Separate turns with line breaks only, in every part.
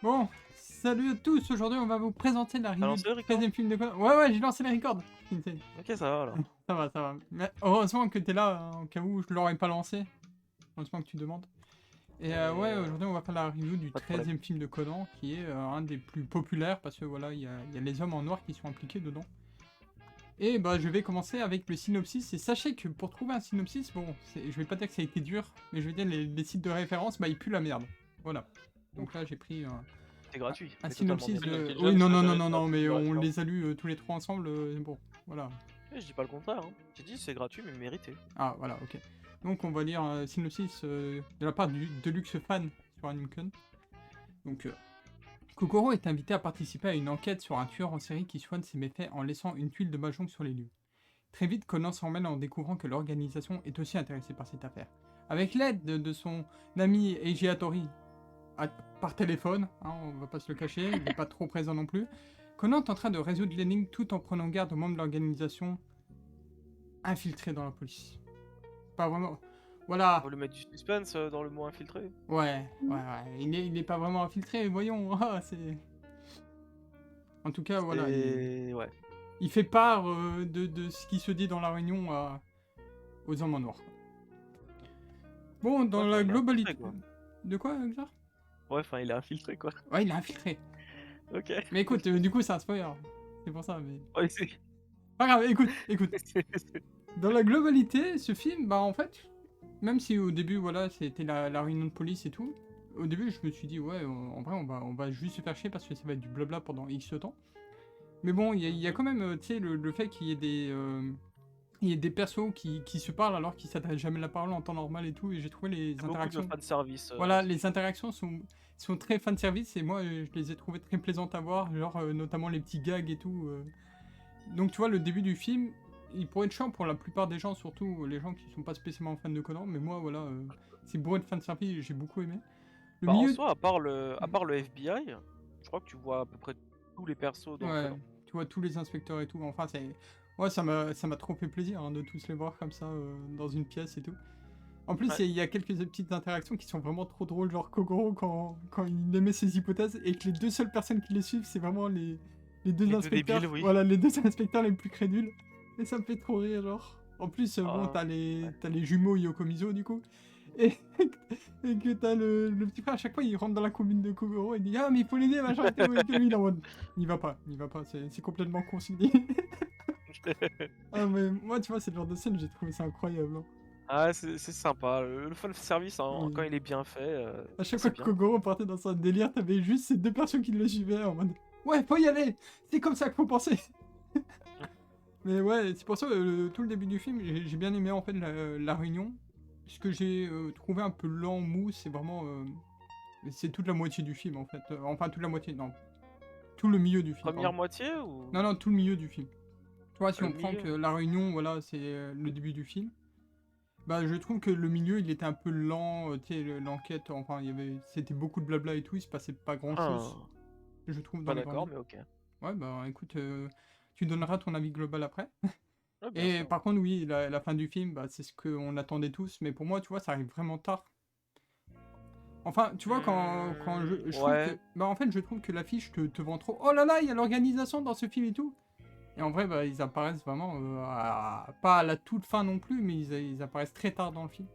Bon, salut à tous, aujourd'hui on va vous présenter la
T'as
review du
lancé le record?
13e film de Conan. Ouais, j'ai lancé les records.
Ok, ça va alors.
Ça va, ça va. Mais heureusement que t'es là, hein, au cas où je l'aurais pas lancé. Heureusement que tu demandes. Et
Mais
ouais, aujourd'hui on va faire la review du
pas de problème.
13e film de Conan, qui est un des plus populaires, parce que voilà, il y a les hommes en noir qui sont impliqués dedans. Et bah je vais commencer avec le synopsis, et sachez que pour trouver un synopsis, bon, je vais pas dire que ça a été dur, mais je vais dire les sites de référence, bah ils puent la merde. Voilà. Donc là j'ai pris
C'est gratuit,
un
mais totalement
synopsis
bien.
Oui, donc
de...
déjà,
Oui, non,
ça
non, non,
mérite
non,
un
non,
truc
mais
de
on
référence.
les a lus tous les trois ensemble, bon, voilà.
Je dis pas le contraire, hein. J'ai dit c'est gratuit, mais mérité.
Ah, voilà, ok. Donc on va lire un synopsis de la part du Deluxe Fan sur Animecon. Donc, Kokoro est invité à participer à une enquête sur un tueur en série qui soigne ses méfaits en laissant une tuile de mahjong sur les lieux. Très vite, Conan s'en mêle en découvrant que l'organisation est aussi intéressée par cette affaire. Avec l'aide de son ami Eiji Hattori, par téléphone, hein, on va pas se le cacher, il n'est pas trop présent non plus, Conan tentera de résoudre l'énigme tout en prenant garde aux membres de l'organisation infiltrés dans la police. Pas vraiment.
On
Voilà.
va lui mettre du suspense dans le mot infiltré.
Ouais. Il est pas vraiment infiltré, voyons. Ah, c'est... En tout cas, voilà.
Et ouais.
Il fait part de ce qui se dit dans la réunion aux hommes en noir. Bon, dans
Ouais, enfin,
la
il est infiltré
globalité...
quoi.
De quoi, Xar?
Ouais, enfin, il est infiltré quoi.
Ouais, il est infiltré.
Ok.
Mais écoute, du coup, c'est un spoiler. C'est pour ça, mais...
Ouais, c'est.
Pas grave, écoute. Dans la globalité, ce film, bah en fait, même si au début, voilà, c'était la réunion de police et tout, au début, je me suis dit, ouais, en vrai, on va juste se faire chier parce que ça va être du blabla pendant X temps. Mais bon, il y a quand même, tu sais, le fait qu'il y ait des persos qui se parlent alors qu'ils s'adressent jamais la parole en temps normal et tout, et j'ai trouvé les
Beaucoup de
interactions...
fanservice dans
Voilà,
ce
les
film.
interactions sont très fanservice, et moi, je les ai trouvées très plaisantes à voir, genre, notamment les petits gags et tout. Donc tu vois, le début du film, il pourrait être chiant pour la plupart des gens, surtout les gens qui sont pas spécialement fans de Conan, mais moi, voilà, c'est bourré de fanservice, j'ai beaucoup aimé. Le
Bah, en
milieu...
soi, à part le FBI, je crois que tu vois à peu près tous les persos dans
Ouais,
Conan.
tu vois, tous les inspecteurs et tout, enfin, c'est... Ouais, ça m'a trop fait plaisir hein, de tous les voir comme ça, dans une pièce et tout. En plus,
Ouais.
il y a quelques petites interactions qui sont vraiment trop drôles, genre Kogoro quand il émet ses hypothèses, et que les deux seules personnes qui les suivent, c'est vraiment les deux
Les deux
inspecteurs.
débiles, oui.
Voilà, les deux inspecteurs les plus crédules. Et ça me fait trop rire, genre. En plus, bon,
Ah,
t'as les,
ouais.
t'as les jumeaux Yokomizo, du coup. Et, et que t'as le petit frère, à chaque fois, il rentre dans la combine de Kogoro et il dit: Ah, mais il faut l'aider, machin, et tout. Et lui, il est en mode: N'y va pas, c'est complètement consigné. Ah, mais moi, tu vois, c'est le genre de scène, j'ai trouvé ça incroyable, hein.
Ah, c'est sympa. Le fanservice, hein, quand
Oui.
il est bien fait,
À
ça
chaque fois
c'est
que
bien.
Kogoro partait dans un délire, t'avais juste ces deux personnes qui le suivaient en mode: Ouais, faut y aller! C'est comme ça qu'il faut penser! Mais ouais, c'est pour ça, tout le début du film, j'ai bien aimé en fait la réunion. Ce que j'ai trouvé un peu lent, mou, c'est vraiment... c'est toute la moitié du film en fait. Enfin, toute la moitié, non. Tout le milieu du film,
Première
pardon.
moitié ou
Non, non, tout le milieu du film. Tu vois, si
le
on prend
milieu?
que la réunion, voilà, c'est le début du film. Bah, je trouve que le milieu, il était un peu lent, tu sais, l'enquête, enfin, c'était beaucoup de blabla et tout, il se passait pas grand-chose,
Ah,
je trouve, dans
pas
les grandes
d'accord,
lignes.
mais ok.
Ouais, bah écoute, tu donneras ton avis global après.
Ouais, bien
Et
sûr.
par contre, oui, la fin du film, bah, c'est ce qu'on attendait tous, mais pour moi, tu vois, ça arrive vraiment tard. Enfin, tu vois, quand je trouve
Ouais,
que... Bah, en fait, je trouve que l'affiche te vend trop. Oh là là, il y a l'organisation dans ce film et tout. Et en vrai, bah, ils apparaissent vraiment, pas à la toute fin non plus, mais ils apparaissent très tard dans le film.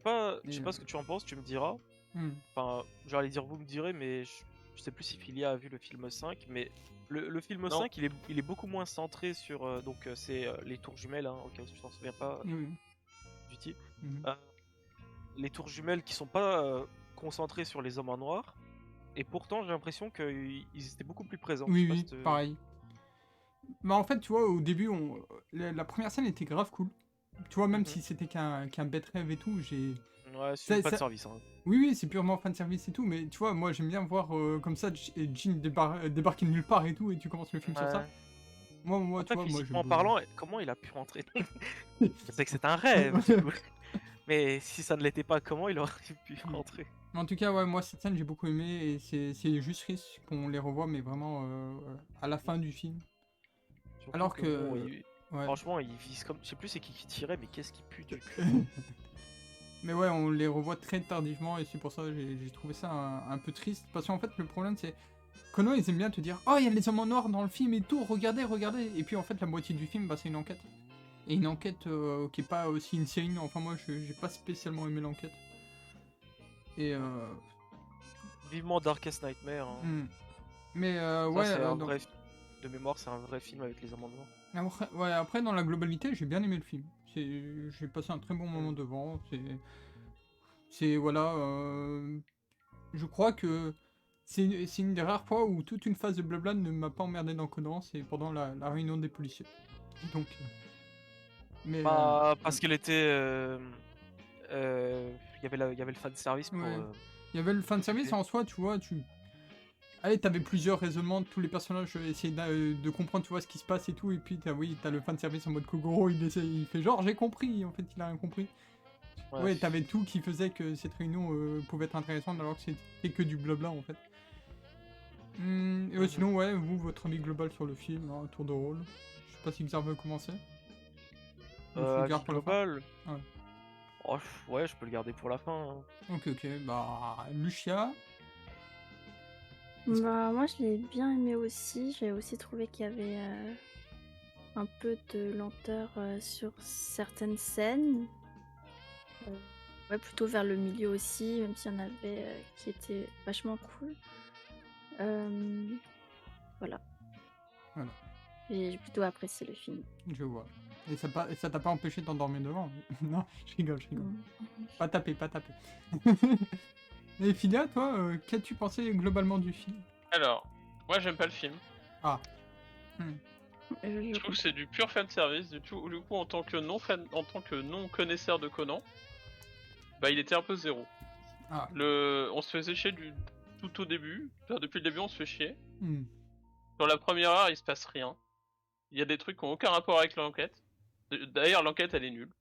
je
Et,
sais pas ce que tu en penses, tu me diras.
hmm.
Enfin, j'allais dire vous me direz, mais je sais plus si Philia a vu le film 5, mais le film
Non.
5, il est beaucoup moins centré sur... donc c'est les tours jumelles, hein, au cas où tu t'en souviens pas
Oui, oui.
du titre.
Mhm.
Euh, les tours jumelles qui sont pas concentrées sur les hommes en noir, et pourtant j'ai l'impression qu'ils étaient beaucoup plus présents. Je sais
Oui,
pas si
oui, pareil. Bah en fait, tu vois, au début, la première scène était grave cool. Tu vois, même
Mhm.
si c'était qu'un bête rêve et tout, j'ai...
Ouais, c'est
Ça,
pas de
ça...
service, hein.
Oui, oui, c'est purement fanservice et tout, mais tu vois, moi j'aime bien voir comme ça Jin débarquer de nulle part et tout, et tu commences le film sur ça.
Ouais.
Moi tu
Après,
vois, moi
physiquement
je...
parlant, comment il a pu rentrer? C'est que c'est un rêve, du coup. Mais si ça ne l'était pas, comment il aurait pu rentrer?
En tout cas, ouais, moi cette scène j'ai beaucoup aimé, et c'est juste risque qu'on les revoie, mais vraiment à la fin du film.
Surtout
Alors
que bon,
que... Ouais.
franchement, il vise comme... Je sais plus c'est qui tirait, mais qu'est-ce qui pue du cul.
Mais ouais, on les revoit très tardivement et c'est pour ça que j'ai trouvé ça un peu triste. Parce qu'en fait, le problème, c'est Conan, ils aiment bien te dire oh, il y a les hommes en noir dans le film et tout, regardez, regardez. Et puis en fait, la moitié du film, bah, c'est une enquête. Et une enquête qui est pas aussi insane. Enfin, moi, j'ai pas spécialement aimé l'enquête. Et
Vivement Darkest Nightmare. Hein.
Mais
Ça,
ouais,
c'est un vrai de mémoire, c'est un vrai film avec les hommes en noir.
après, dans la globalité, j'ai bien aimé le film. J'ai passé un très bon moment devant. Voilà. Je crois que c'est une des rares fois où toute une phase de blabla ne m'a pas emmerdé dans Conan, c'est pendant la réunion des policiers. Donc. Mais.
Bah, parce qu'elle était. Il y avait le fan service pour.
Ouais. Il y avait le fanservice en soi, tu vois, Allez, t'avais plusieurs raisonnements, tous les personnages essayaient de comprendre, tu vois, ce qui se passe et tout, et puis t'as le fanservice en mode Kogoro, il fait genre j'ai compris, en fait il a rien compris. Ouais, t'avais tout qui faisait que cette réunion pouvait être intéressante alors que c'était que du blabla en fait. Sinon, ouais, vous, votre avis global sur le film, hein, tour de rôle. Je sais pas si Xav veut commencer.
Avis global.
Ouais.
Oh, ouais, je peux le garder pour la fin. Hein.
Ok, bah Lucia.
Bah, moi je l'ai bien aimé aussi. J'ai aussi trouvé qu'il y avait un peu de lenteur sur certaines scènes. Ouais, plutôt vers le milieu aussi, même s'il y en avait qui étaient vachement cool. Voilà. J'ai plutôt apprécié le film.
Je vois. Et ça t'a pas empêché de t'endormir devant? Non, je rigole. Pas taper. Et Filia, toi, qu'as-tu pensé globalement du film?
Alors, moi j'aime pas le film.
Ah.
Je trouve que c'est du pur fanservice. Du coup, en tant que non connaisseur de Conan, bah il était un peu zéro.
Ah.
On se faisait chier tout au début. Enfin, depuis le début, on se fait chier.
Mm.
Dans la première heure, il se passe rien. Il y a des trucs qui ont aucun rapport avec l'enquête. D'ailleurs, l'enquête, elle est nulle.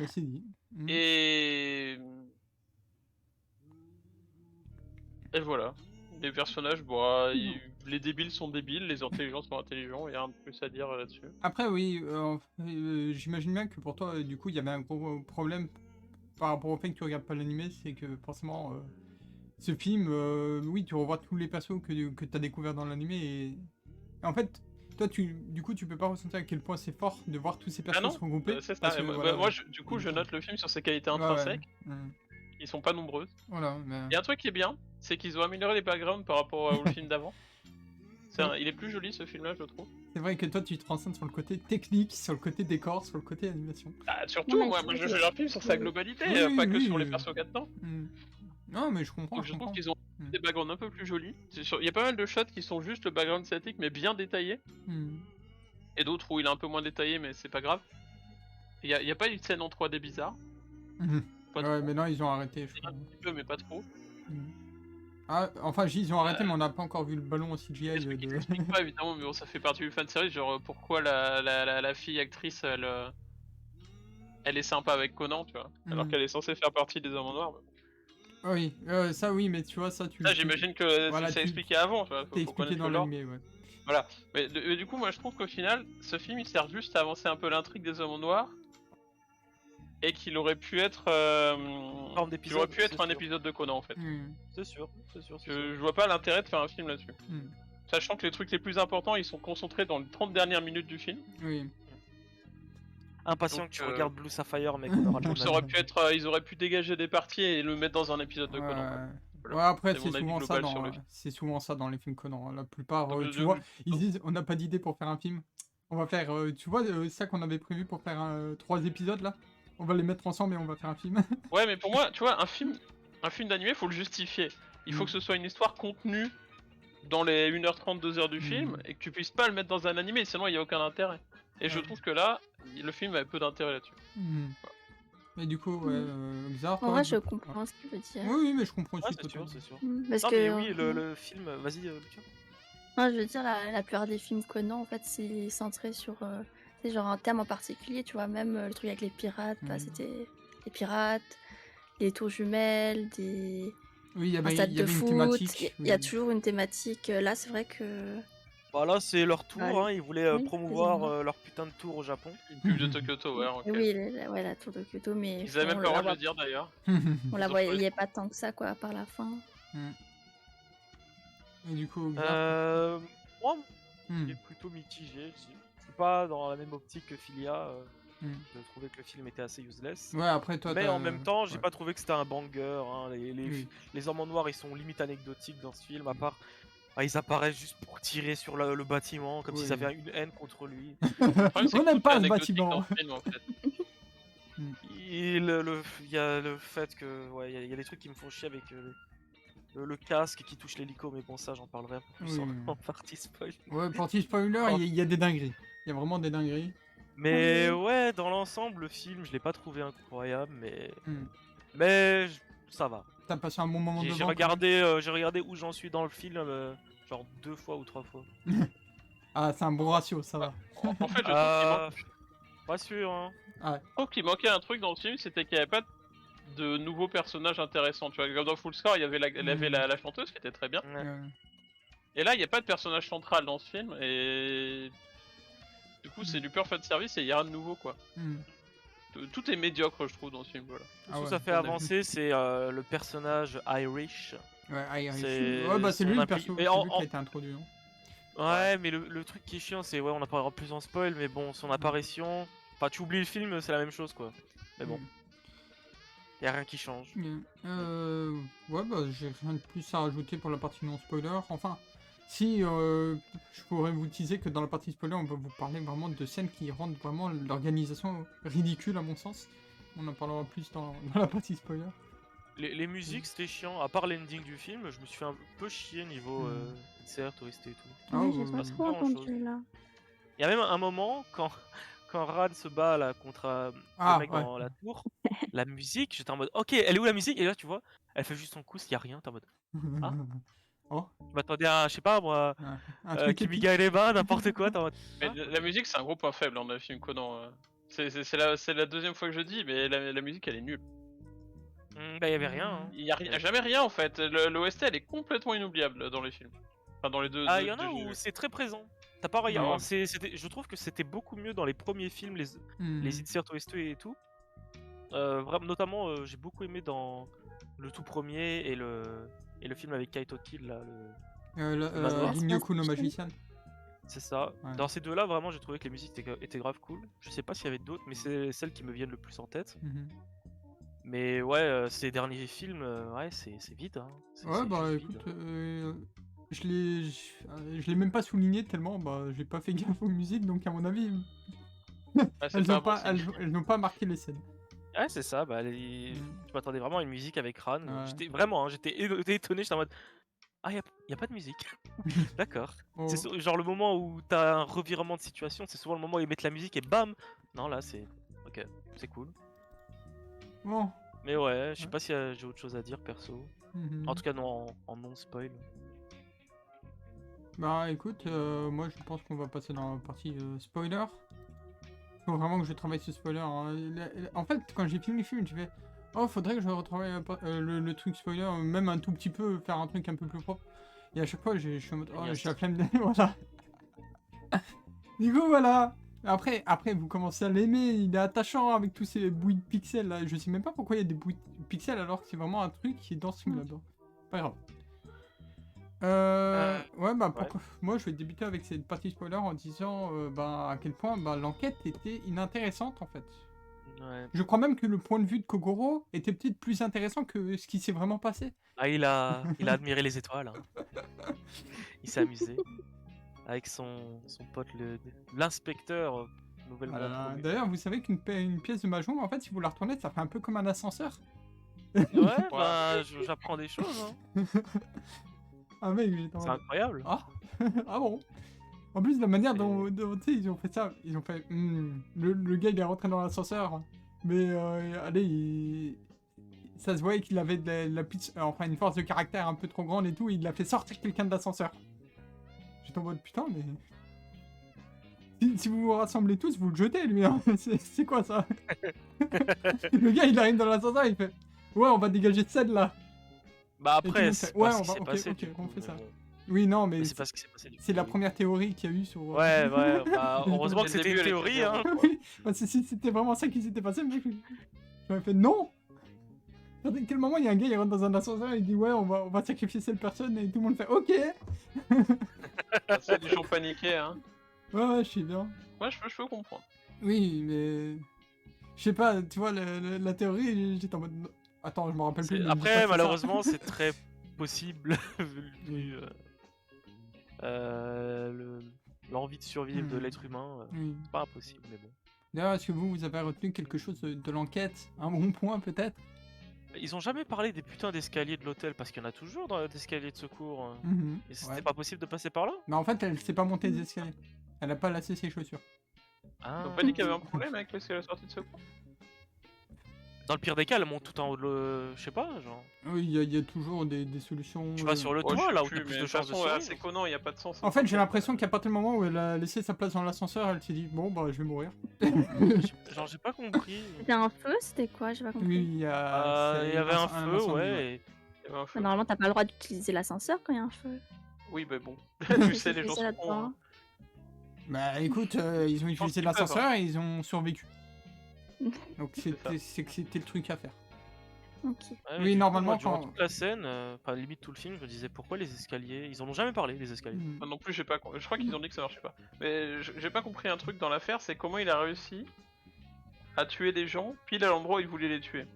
C'est dit.
Et voilà. Les personnages, bah, les débiles sont débiles, les intelligents sont intelligents, il y a un peu plus à dire là-dessus.
Après, oui, j'imagine bien que pour toi, du coup, il y avait un gros problème par rapport au fait que tu regardes pas l'animé, c'est que forcément, ce film, oui, tu revois tous les persos que tu as découvert dans l'animé et en fait, toi, du coup, tu peux pas ressentir à quel point c'est fort de voir tous ces persos se regrouper.
C'est ça. Moi, je note le film sur ses qualités intrinsèques. Ils sont pas nombreuses.
Voilà,
Et un truc qui est bien, c'est qu'ils ont amélioré les backgrounds par rapport au film d'avant. Il est plus joli ce film-là, je trouve.
C'est vrai que toi, tu te renseignes sur le côté technique, sur le côté décor, sur le côté animation.
Ah, surtout, moi je juge un film sur sa globalité, pas que sur les persos qu'il y a dedans.
Non, mais je comprends.
Donc je trouve qu'ils ont des backgrounds un peu plus jolis. Il y a pas mal de shots qui sont juste le background statique, mais bien détaillé. Et d'autres où il est un peu moins détaillé, mais c'est pas grave. Il y a pas eu de scène en 3D bizarre.
Ouais, mais non, ils ont arrêté.
Un petit peu, mais pas trop.
Ah, enfin, ils ont arrêté, mais on n'a pas encore vu le ballon en CGI.
Je explique pas évidemment, mais bon, ça fait partie du fanservice. Genre, pourquoi la fille actrice, elle est sympa avec Conan, tu vois, alors qu'elle est censée faire partie des hommes en noir.
Oui, ça oui, mais tu vois, ça
j'imagine que voilà, ça expliqué avant, tu vois.
T'es expliqué dans l'anime, ouais.
Voilà. Mais du coup, moi je trouve qu'au final, ce film il sert juste à avancer un peu l'intrigue des hommes en noir. Et qu'il aurait pu être un épisode de Conan en fait.
C'est sûr.
Je vois pas l'intérêt de faire un film là-dessus. Sachant que les trucs les plus importants ils sont concentrés dans les 30 dernières minutes du film.
Oui.
Impatient que tu regardes Blue Sapphire, mais qu'on aura
donc ça aurait pu ils auraient pu dégager des parties et le mettre dans un épisode de Conan.
Voilà. Ouais, après c'est souvent ça dans les films Conan. La plupart, tu vois, ils disent on n'a pas d'idée pour faire un film. On va faire, tu vois, ça qu'on avait prévu pour faire 3 épisodes là. On va les mettre ensemble et on va faire un film.
Ouais, mais pour moi, tu vois, un film d'animé, faut le justifier. Il faut que ce soit une histoire contenue dans les 1h30, 2h du film, et que tu puisses pas le mettre dans un animé, sinon il n'y a aucun intérêt. Et je trouve que là, le film avait peu d'intérêt là-dessus.
Mais du coup, Xar,
en vrai, je comprends ce qu'il veut dire.
Oui, mais je comprends aussi.
C'est sûr.
Parce
que oui, le film, vas-y, Lucas.
Non, je veux dire, la plupart des films Conan, en fait, c'est centré sur genre un thème en particulier, tu vois, même le truc avec les pirates, bah, c'était les pirates, les tours jumelles,
oui, il y avait
stade de
une
foot,
thématique.
Il y a toujours une thématique. Là, c'est vrai que
Bah là, c'est leur tour,
Ouais.
hein. Ils voulaient
Oui,
promouvoir
quasiment.
leur putain de tour au Japon.
Une pub de Tokyoto, ouais, ok.
Et oui, ouais, la tour de Kyoto, mais
Ils avaient même
on
pas le droit
la
de le
voit,
dire d'ailleurs.
on la
Ils ont choisi.
voyait pas tant que ça, quoi, par la fin.
Et du coup, Xar,
Moi,
hmm,
il est plutôt mitigé. Je suis pas dans la même optique que Filia.
hmm.
Je trouvais que le film était assez useless.
Ouais, après toi,
Mais
t'as-
en même temps, j'ai
ouais.
pas trouvé que c'était un banger. Hein.
Oui.
Les hommes en noir, ils sont limite anecdotiques dans ce film, à part. Ils apparaissent juste pour tirer sur le bâtiment, comme
Oui.
s'ils avaient une haine contre lui.
Le problème, c'est
On
que
n'aime
tout
pas
est
ce
anecdotique
bâtiment.
dans le film, en fait.
Il y a le fait que. Ouais, il y a des trucs qui me font chier avec le casque qui touche l'hélico, mais bon, ça, j'en parlerai un peu plus
Oui.
en partie spoil.
Ouais, partie spoiler, il y a des dingueries. Il y a vraiment des dingueries.
Mais ouais, dans l'ensemble, le film, je l'ai pas trouvé incroyable,
Hmm.
mais ça va.
T'as passé un bon moment devant.
J'ai regardé où j'en suis dans le film, genre 2 fois ou 3 fois.
Ah, c'est un bon ratio, ça va.
En fait, je trouve
Pas sûr, hein.
qu'il manquait un truc dans le film, c'était qu'il n'y avait pas de nouveaux personnages intéressants. Tu vois, comme dans Full Score, il y avait la chanteuse qui était très bien.
Ouais.
Et là, il n'y a pas de personnage central dans ce film, et du coup, c'est du pur fan service et il n'y a rien de nouveau, quoi.
Hmm.
Tout est médiocre, je trouve, dans ce film, voilà.
Tout
Ah
ce que
ouais,
ça fait
on a vu.
avancer, c'est le personnage Irish.
Ouais, Irish.
C'est
Ouais, bah c'est lui
son
le perso,
mais
c'est
en-
lui qui a été introduit. Hein.
Ouais, mais le truc qui est chiant, c'est, ouais, on en parlera plus en spoil, mais bon, son apparition. Enfin, tu oublies le film, c'est la même chose, quoi. Mais bon, y a rien qui change.
Ouais, bah j'ai rien de plus à rajouter pour la partie non spoiler. Enfin, si je pourrais vous teaser que dans la partie spoiler, on va vous parler vraiment de scènes qui rendent vraiment l'organisation ridicule à mon sens. On en parlera plus dans la partie spoiler.
Les musiques, c'était chiant. À part l'ending du film, je me suis fait un peu chier niveau insert, OST et tout.
Ah,
Ouais,
ouais,
j'ai
ouais,
pas
ouais.
trop
Pas grand-chose.
entendu là.
Il y a même un moment quand Rad se bat là contre
Ah,
le mec
ouais.
dans la tour, la musique, j'étais en mode ok, elle est où la musique? Et là tu vois, elle fait juste son coup, il y a rien, t'es en mode Ah.
Oh,
je m'attendais à, je sais pas moi,
un truc épique.
Kimiga Eleba, n'importe quoi, t'es en mode
Mais la musique, c'est un gros point faible dans le film Conan. C'est la deuxième fois que je dis, mais la musique, elle est nulle.
bah y avait rien. Hein.
Il y a jamais rien, en fait. L'OST, elle est complètement inoubliable dans les films. Enfin, dans les deux.
Ah, il y en a où c'est très présent. T'as pas regardé,
Non.
je trouve que c'était beaucoup mieux dans les premiers films, les inserts OST et tout. Vraiment, notamment, j'ai beaucoup aimé dans le tout premier et le film avec Kaito Kill là.
Rinyoku no Magician.
C'est ça.
Ouais.
Dans ces deux-là, vraiment, j'ai trouvé que les musiques étaient grave cool. Je sais pas s'il y avait d'autres, mais c'est celles qui me viennent le plus en tête.
Mhm.
Mais ouais, ces derniers films, ouais, c'est vide. Hein.
Ouais,
C'est
bah
juste
écoute,
vide.
je l'ai même pas souligné tellement, bah j'ai pas fait gaffe aux musiques, donc à mon avis,
Ah, c'est
elles
pas
n'ont
un bon
pas,
signe.
elles n'ont pas marqué les scènes.
Ouais, c'est ça. Bah, je m'attendais vraiment à une musique avec Ran.
Ouais.
J'étais vraiment, hein, j'étais étonné. J'étais en mode, ah, y a pas de musique. D'accord.
Oh.
C'est genre le moment où t'as un revirement de situation, c'est souvent le moment où ils mettent la musique et bam. Non, là, c'est ok, c'est cool.
Bon.
Mais ouais, je sais
Ouais.
pas si j'ai autre chose à dire perso.
Mhm.
En tout cas, non, en non spoil.
Bah écoute, moi je pense qu'on va passer dans la partie spoiler. Faut vraiment que je travaille ce spoiler. Hein. En fait, quand j'ai fini le film, j'ai fait oh, faudrait que je retravaille le truc spoiler, même un tout petit peu, faire un truc un peu plus propre. Et à chaque fois, je suis en mode oh,
Yes.
j'ai la flemme de. Voilà. Du coup, voilà. Après, vous commencez à l'aimer, il est attachant avec tous ces bruits de pixels là. Je sais même pas pourquoi il y a des bruits de pixels alors que c'est vraiment un truc qui est dans ce film là-dedans. Pas grave. Ouais, bah pourquoi... moi je vais débuter avec cette partie spoiler en disant bah, à quel point bah, l'enquête était inintéressante en fait.
Ouais.
Je crois même que le point de vue de Kogoro était peut-être plus intéressant que ce qui s'est vraiment passé.
Ah, il a admiré les étoiles. Hein. Il s'est amusé avec son pote l'inspecteur nouvellement. promu.
D'ailleurs, vous savez qu'une pièce de Mahjong, en fait, si vous la retournez, ça fait un peu comme un ascenseur.
Ouais, bah j'apprends des choses. Hein.
Ah mec, j'étais en
C'est
mode,
incroyable.
ah, ah bon. En plus, la manière dont tu sais, ils ont fait ça, ils ont fait le gars il est rentré dans l'ascenseur, mais allez, ça se voyait qu'il avait de la enfin une force de caractère un peu trop grande et tout, il a fait sortir quelqu'un de l'ascenseur. J'étais en mode putain, mais si vous vous rassemblez tous, vous le jetez lui, hein. C'est quoi ça? Le gars il arrive dans l'ascenseur, il fait ouais, on va dégager de scène là.
Bah
Et tout le
après,
monde
c'est
fait,
pas
ouais,
ce
on
qui
va,
s'est
ok,
passé.
ok,
du
on
coup,
fait
mais
ça.
bon.
Oui, non,
Mais
mais
c'est pas ce qui s'est passé du coup.
c'est la première théorie qu'il y a eu sur.
Ouais, bah, heureusement que
Dès le
c'était
début,
une
elle était
théorie,
bien.
hein.
Oui, parce que si c'était vraiment ça qui s'était passé, mec, j'aurais fait non. À quel moment il y a un gars, il rentre dans un ascenseur et il dit ouais, on va sacrifier cette personne et tout le monde fait ok.
C'est des gens paniqués, hein.
Ouais, je suis bien.
Ouais, je peux comprendre.
Oui, mais je sais pas, tu vois, la théorie, j'étais en mode. Attends, je me rappelle plus. mais je dis pas
Après,
que c'est ça.
malheureusement, c'est très possible vu l'envie de survivre de l'être humain.
Oui.
C'est pas impossible, mais bon.
D'ailleurs, est-ce que vous avez retenu quelque chose de l'enquête? Un bon point peut-être?
Ils ont jamais parlé des putains d'escaliers de l'hôtel parce qu'il y en a toujours dans d'escaliers de secours. Et c'était
Ouais.
pas possible de passer par là?
Mais en fait, elle s'est pas montée des escaliers. Elle a pas lacé ses chaussures.
Ah.
T'as pas dit qu'il y avait un problème avec la sortie de secours?
Dans le pire des cas, elle monte tout en haut de je sais pas, genre.
Oui, il y a toujours des solutions.
Tu vas sur le toit là où t'as plus de chances de survivre.
C'est Conan, il y a pas de sens.
En fait, j'ai l'impression qu'à partir du moment où elle a laissé sa place dans l'ascenseur, elle s'est dit bon, bah, je vais mourir.
Genre, j'ai pas compris.
C'était un feu, c'était quoi? J'ai pas compris.
Oui, il y a.
Il y avait un feu,
incendie,
ouais.
Il y avait un feu.
Normalement, t'as pas le droit d'utiliser l'ascenseur quand il y a un feu.
Oui, mais bon. Tu sais, les
C'est
gens
ça,
sont
là-dedans.
cons. hein.
Bah écoute, ils ont utilisé
qu'ils peuvent,
l'ascenseur et ils ont survécu. Donc
ça.
c'est que c'était le truc à faire.
Ok.
Ouais,
Oui,
du coup,
normalement,
moi, durant
quand-
toute la scène, enfin limite tout le film, je me disais pourquoi les escaliers. Ils en ont jamais parlé, les escaliers.
Mhm.
Moi non plus, j'ai pas. Je crois qu'ils ont dit que ça marchait pas. Mais j'ai pas compris un truc dans l'affaire, c'est comment il a réussi à tuer des gens pile à l'endroit où il voulait les tuer.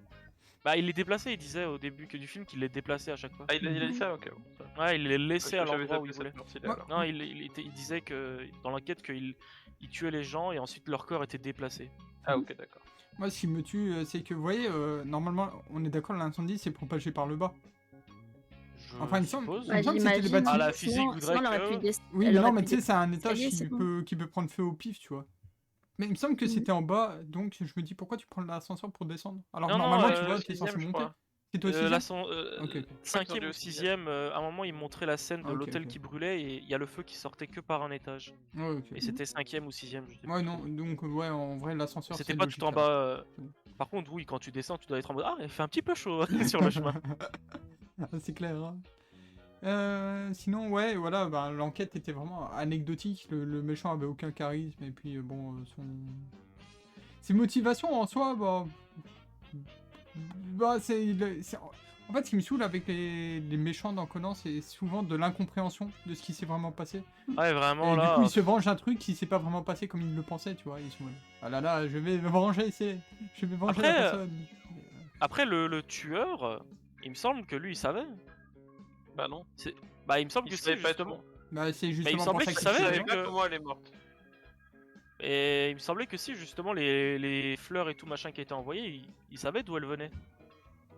Bah, il les déplaçait, il disait au début du film qu'il les déplaçait à chaque fois.
Ah, il a dit ça. Ok. Bon, ça.
Ouais, il les laissait à
J'avais
l'endroit où
zappé
il voulait.
cette partie-là,
Ouais.
alors.
Non, il disait que dans l'enquête qu'il tuait les gens et ensuite leur corps était déplacé.
Ah, ok, d'accord.
Moi, ce qui me tue, c'est que vous voyez, normalement, on est d'accord, l'incendie c'est propagé par le bas.
Je
Enfin, il me semble-
suppose.
il me semble que c'était les bâtiments.
Ah, la physique
sinon,
voudrait
sinon, elle aurait
que-
pu des-
Oui,
elle
mais
aurait
non, mais
pu
tu sais, c'est un étage
escaliers,
qui
c'est bon.
peut prendre feu au pif, tu vois. Mais il me semble que
Mhm.
c'était en bas, donc je me dis pourquoi tu prends l'ascenseur pour descendre? Alors
Non, non,
normalement, tu vois, t'es
sixième,
censé
je
monter.
crois.
C'est toi aussi? Ok, ok.
Cinquième
dit
ou
au
sixième, à un moment, il montrait la scène de
Ok,
l'hôtel
ok.
qui brûlait et il y a le feu qui sortait que par un étage.
Ouais, ok.
Et c'était cinquième ou sixième, je sais
Ouais,
plus
non,
trop.
donc ouais, en vrai, l'ascenseur
C'était
c'est
pas
logique,
tout en
là.
bas.
C'est bon.
Par contre, oui, quand tu descends, tu dois être en mode ah, il fait un petit peu chaud sur le chemin.
C'est clair. Hein. Sinon, ouais, voilà, bah, l'enquête était vraiment anecdotique. Le méchant avait aucun charisme, et puis bon, ses motivations en soi, bah en fait, ce qui me saoule avec les méchants dans Conan, c'est souvent de l'incompréhension de ce qui s'est vraiment passé.
Ouais, vraiment
Et
là.
du coup, ils se vengent d'un truc qui s'est pas vraiment passé comme ils le pensaient, tu vois. Ils sont ah là là, je vais me venger, je vais venger la
Après,
personne.
Après, le tueur, il me semble que lui, il savait.
Bah non.
Bah, il me semble
Il
que si,
savait pas
justement.
tout.
Bah, c'est
il
justement pour
semblait
ça
qu'il
qu'il
savait,
Je
tuait.
savais
que-
pas comment elle est morte.
Et il me semblait que si, justement, les fleurs et tout machin qui étaient envoyées, il savait d'où elles venaient.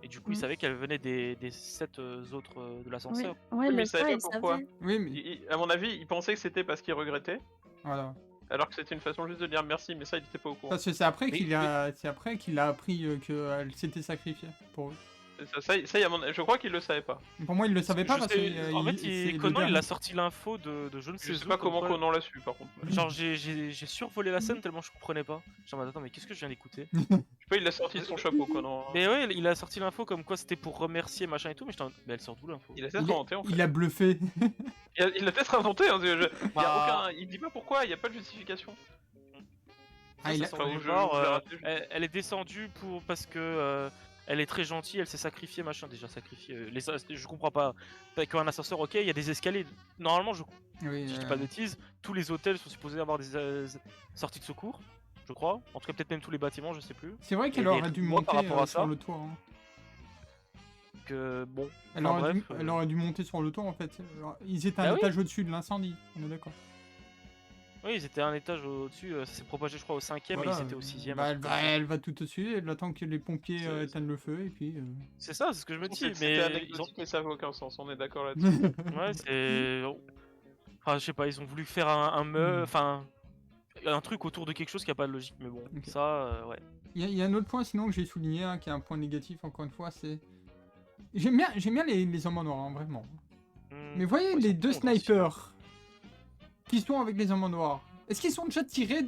Et du coup, il
Mm.
savait qu'elles venaient des 7 autres de
Ouais,
l'ascenseur.
ouais,
mais
le
il savait
gars,
pas
il
pourquoi.
savait.
Oui, mais
À mon avis, il pensait que c'était parce qu'il regrettait,
voilà.
alors que c'était une façon juste de dire merci, mais ça, il était pas au courant.
Parce que c'est après
Mais-
qu'il a appris qu'elle s'était sacrifiée pour eux.
Ça, je crois qu'il le savait pas.
Pour moi, il le savait pas
Je
parce
sais-
que.
en fait,
c'est le
Conan, il
dernier.
a sorti l'info de je ne sais
Je sais
où,
pas
comme
comment
quoi-
Conan l'a su, par contre.
Genre, j'ai survolé la scène tellement je comprenais pas. Genre, attends, mais qu'est-ce que je viens d'écouter?
Je sais pas, il l'a sorti de son chapeau, Conan.
Mais ouais, il a sorti l'info comme quoi c'était pour remercier machin et tout, mais j'étais en mode, mais elle sort d'où l'info?
Il a peut-être inventé, en fait.
Il a bluffé.
Il a peut-être inventé, hein,
Bah.
il dit pas pourquoi, il y a pas de justification.
Ah, il a-
Ça
Enfin,
semble
je-
genre,
je l'ai raté, je-
elle est descendue parce que elle est très gentille, elle s'est sacrifiée, machin. Déjà sacrifiée. Je comprends pas. Avec un ascenseur, ok, il y a des escaliers. Normalement,
Oui,
si je dis pas de bêtises, tous les hôtels sont supposés avoir des sorties de secours, je crois. En tout cas, peut-être même tous les bâtiments, je sais plus.
C'est vrai qu'elle
Et
aurait dû
moi,
monter
par rapport à
sur
ça,
le toit. Hein.
Que bon.
Elle,
Enfin,
aurait dû,
bref,
elle aurait dû monter sur le toit en fait. Alors, ils étaient
Bah
un
oui.
étage au-dessus de l'incendie, on est d'accord.
Oui, ils étaient un étage au-dessus. Ça s'est propagé, je crois, au 5ème et
Voilà.
ils étaient au 6ème.
Bah, elle va tout au-dessus, elle attend que les pompiers
C'est-
éteignent le feu et puis.
C'est ça, c'est ce que je me dis.
C'était
Mais ils ont...
anecdotique, mais ça avait aucun sens, on est d'accord là-dessus.
Ouais, c'est. Enfin, je sais pas, ils ont voulu faire enfin, un truc autour de quelque chose qui a pas de logique, mais bon,
Ok.
ça, ouais.
Il y a un autre point sinon que j'ai souligné, hein, qui est un point négatif encore une fois, c'est. J'aime bien les hommes en noir, hein, vraiment. Mais voyez
Ouais,
les
ils sont
deux
cons, aussi.
snipers qui sont avec les hommes en noir. Est-ce qu'ils sont déjà tirés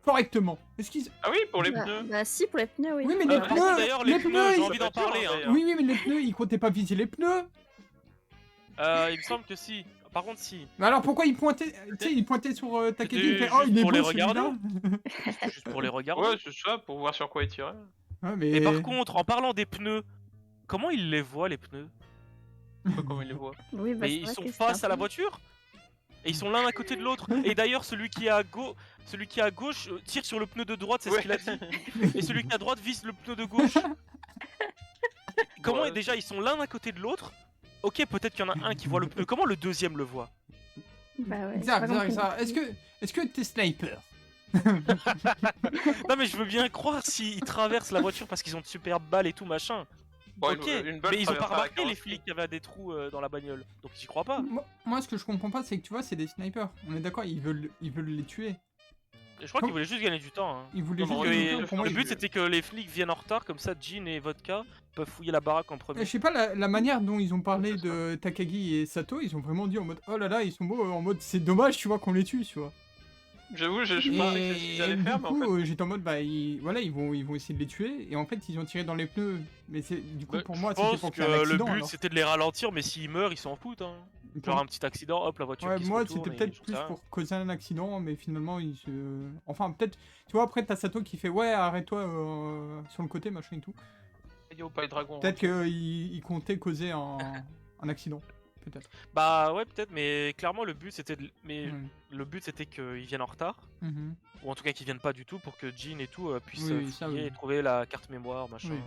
correctement? Est-ce qu'ils.
Ah oui, pour les
Bah,
pneus.
bah si, pour les pneus, oui.
Oui, mais les
Ah,
pneus.
d'ailleurs, les pneus, j'ai envie d'en
c'est pas
parler.
dur,
Hein.
d'ailleurs.
Oui, mais les pneus, ils comptaient pas viser les pneus.
Il me semble que si. par contre, si.
Mais alors pourquoi il pointait, tu sais, il pointait sur Takagi, il fait
C'était
oh il
juste
est
pour
beau
les
celui-là.
C'était juste pour les regarder.
Ouais, c'est ça, pour voir sur quoi il tirait.
Ouais,
Et par contre, en parlant des pneus, comment il les voit les pneus?
Pas comment il les voit.
Oui, bah,
Mais
c'est
ils
vrai
sont
que c'est
face
un
à la
peu-
voiture et ils sont l'un à côté de l'autre. Et d'ailleurs, celui qui est à gauche tire sur le pneu de droite, c'est ce
Ouais.
qu'il a dit. Et celui qui est à droite vise le pneu de gauche. Comment
Ouais,
déjà ils sont l'un à côté de l'autre? Ok, peut-être qu'il y en a un qui voit le pneu. Comment le deuxième le voit?
Bah ouais, j'ai
bizarre,
pas
bizarre,
compris
bizarre.
non plus.
Est-ce que t'es sniper?
Non mais je veux bien croire s'ils traversent la voiture parce qu'ils ont de superbes balles et tout machin.
Bon,
Ok,
une balle
mais ils ont pas
traversera la
remarqué les
carrosserie.
flics qu'il y avait des trous dans la bagnole. Donc j'y crois pas.
Moi, ce que je comprends pas, c'est que tu vois, c'est des snipers. On est d'accord, ils veulent les tuer.
Et je crois qu'ils voulaient juste gagner du temps. Hein.
Ils voulaient
Non,
juste
non,
gagner
ils-
du temps. Pour moi,
Le
ils-
but c'était que les flics viennent en retard, comme ça Jean et Vodka peuvent fouiller la baraque en premier.
Je sais pas, la manière dont ils ont parlé de Takagi et Sato, ils ont vraiment dit en mode oh là là, ils sont beaux, en mode c'est dommage, tu vois, qu'on les tue, tu vois.
J'avoue, je pensais que c'est ce qu'ils allaient
du
faire, mais en
coup,
fait.
j'étais en mode bah voilà, ils vont essayer de les tuer, et en fait, ils ont tiré dans les pneus. Mais c'est du coup, pour moi,
je
c'était
pense
pour
que
qu'il y ait un
le
accident.
but
alors.
c'était de les ralentir, mais s'ils meurent, ils s'en foutent. Hein.
Pour-
Genre un petit accident, hop, la voiture
Ouais,
qui se
moi,
retourne
c'était
et
peut-être
j'en sais
plus
rien.
pour causer un accident, mais finalement, ils se. Enfin, peut-être. Tu vois, après, t'as Sato qui fait ouais, arrête-toi sur le côté, machin et tout.
Yo, pas les dragons.
Peut-être qu'il comptait causer un accident. Peut-être.
Bah ouais, peut-être, mais clairement le but c'était
Ouais.
le but c'était qu'ils viennent en retard,
Mhm.
ou en tout cas qu'ils viennent pas du tout pour que Jean et tout puissent
Oui, ça,
fouiller
oui.
et trouver la carte mémoire, machin.
Oui.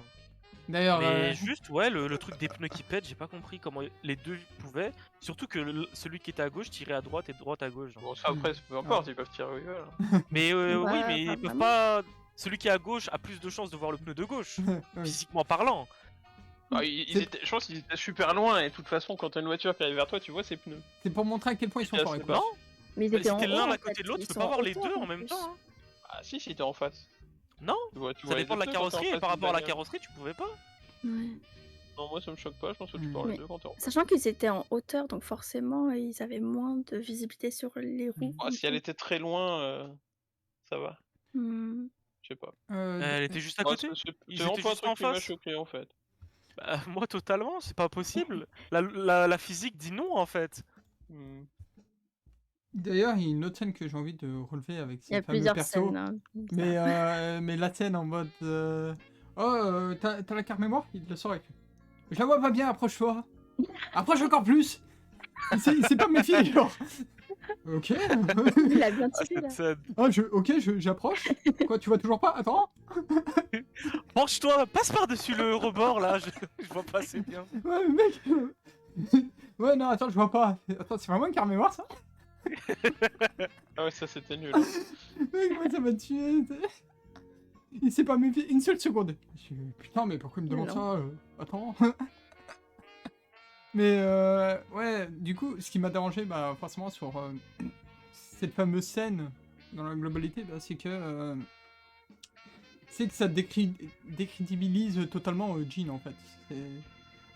D'ailleurs,
Mais juste, ouais, le truc des pneus qui pètent, j'ai pas compris comment les deux pouvaient. Surtout que celui qui était à gauche tirait à droite et droite à gauche. Genre.
Bon, ça après, peu importe, ils peuvent tirer où ils veulent. Hein.
Mais
Bah,
oui, mais
pas
ils peuvent
vraiment.
pas. Celui qui est à gauche a plus de chances de voir le pneu de gauche,
oui.
physiquement parlant.
Bah,
C'est-
je pense qu'ils étaient super loin, et de toute façon, quand t'as une voiture qui arrive vers toi, tu vois ses pneus.
C'est pour montrer à quel point ils sont
C'est
forts.
assez
quoi.
Non,
Mais ils
mais
étaient
si
en
t'es
haut,
l'un
en
à côté
fait.
de l'autre,
Ils
tu peux
sont
pas
en
voir les
hauteur,
deux en même
plus.
temps. Hein.
Ah si, t'es en face.
Non,
Tu
ça
vois les
dépend de la
deux pneus quand t'es en
carrosserie, et
face
par
d'une
rapport à la
bagnole.
carrosserie, tu pouvais pas.
Ouais.
Non, moi ça me choque pas, je pense que tu
Hmm.
peux voir les
Mais-
deux quand t'es en face.
Sachant qu'ils étaient en hauteur, donc forcément, ils avaient moins de visibilité sur les roues.
Ah, si elle était très loin, ça va.
Hmm.
Je sais pas.
Elle était juste à
Ah,
côté.
c'est
Ils
vraiment
étaient
pas un
juste en
truc qui m'a
face.
choqué en fait.
Bah, moi totalement, c'est pas possible. La physique dit non en fait.
Hmm.
D'ailleurs, il y a une autre scène que j'ai envie de relever avec
Il y a
ces fameux
plusieurs
persos.
scènes. Hein, comme ça.
Mais la scène en mode oh, t'as la carte mémoire? Il te le sort avec. Je la vois pas bien, approche-toi. Approche encore plus. Il s'est pas méfié, genre. Ok.
Il a bien
Ah,
tiré là.
cette scène.
Ah, j'approche. Quoi, tu vois toujours pas? Attends.
Penche-toi, passe par-dessus le rebord là, je vois pas assez bien.
Ouais, mais mec. Ouais, non, attends, je vois pas. Attends, c'est vraiment une carte mémoire, ça?
Ah ouais, ça c'était nul.
Mec, moi, ça m'a tué. Il s'est pas méfié une seule seconde. Je suis, putain, mais pourquoi il me demande
Non.
ça? Attends. Mais ouais, du coup, ce qui m'a dérangé, bah, forcément, sur cette fameuse scène dans la globalité, bah, c'est que ça décrédibilise totalement Jean, en fait.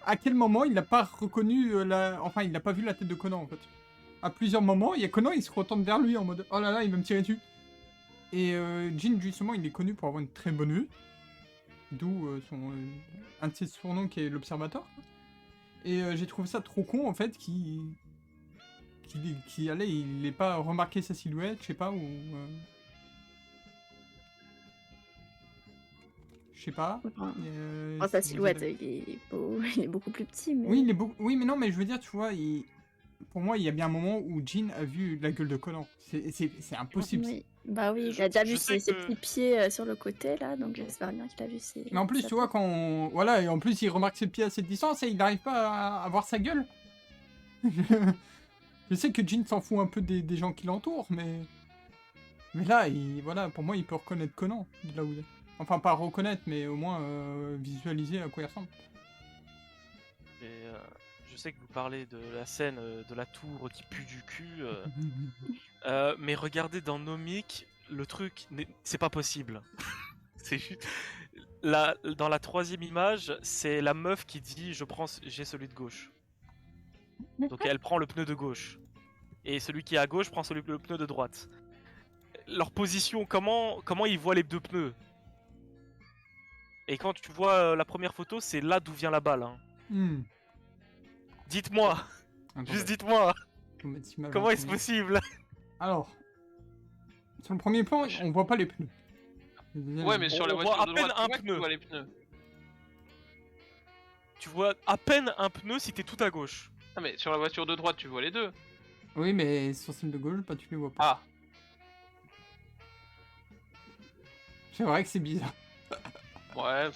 À quel moment il n'a pas reconnu enfin, il n'a pas vu la tête de Conan, en fait. À plusieurs moments, il y a Conan, il se retourne vers lui en mode oh là là, il va me tirer dessus. Et Jean, justement, il est connu pour avoir une très bonne vue. D'où un de ses surnoms qui est l'observateur. Et j'ai trouvé ça trop con, en fait, qu'il allait, il n'ait pas remarqué sa silhouette, je sais pas, ou... Je sais pas.
Enfin,
Et,
sa
si vous
silhouette,
avez-
il est beaucoup plus petit. Mais...
Oui, il est oui, mais non, mais je veux dire, tu vois, pour moi, il y a bien un moment où Jean a vu la gueule de Conan. C'est impossible.
Oui. Bah oui, il
Je-
a déjà
je
vu
sais
ses
que-
petits pieds sur le côté là, donc j'espère bien qu'il a vu ses.
Mais en plus,
sa
tu vois,
tête.
quand voilà, et en plus, il remarque ses pieds à cette distance et il n'arrive pas à voir sa gueule. Je sais que Jean s'en fout un peu des gens qui l'entourent, mais là, voilà, pour moi, il peut reconnaître Conan de là où il est. Enfin, pas reconnaître, mais au moins visualiser à quoi il ressemble.
Et, je sais que vous parlez de la scène de la tour qui pue du cul, mais regardez dans Nomic, le truc, c'est pas possible. C'est juste... dans la troisième image, c'est la meuf qui dit j'ai celui de gauche. Donc elle prend le pneu de gauche. Et celui qui est à gauche prend le pneu de droite. Leur position, comment ils voient les deux pneus? Et quand tu vois la première photo, c'est là d'où vient la balle. Hein.
Hmm.
Dites-moi,
Attends,
juste dites-moi.
Faut mettre cette image en
Comment est-ce
premier.
possible?
Alors, sur le premier plan, on voit pas les pneus. Le deuxième,
Ouais, mais sur la
on
voiture
voit
de
à peine
droite,
un
tu vois que
pneu.
tu vois les pneus.
Tu vois à peine un pneu si t'es tout à gauche.
Ah, mais sur la voiture de droite, tu vois les deux.
Oui, mais sur celle de gauche, bah tu les vois pas.
Ah,
C'est vrai que c'est bizarre.
ouais.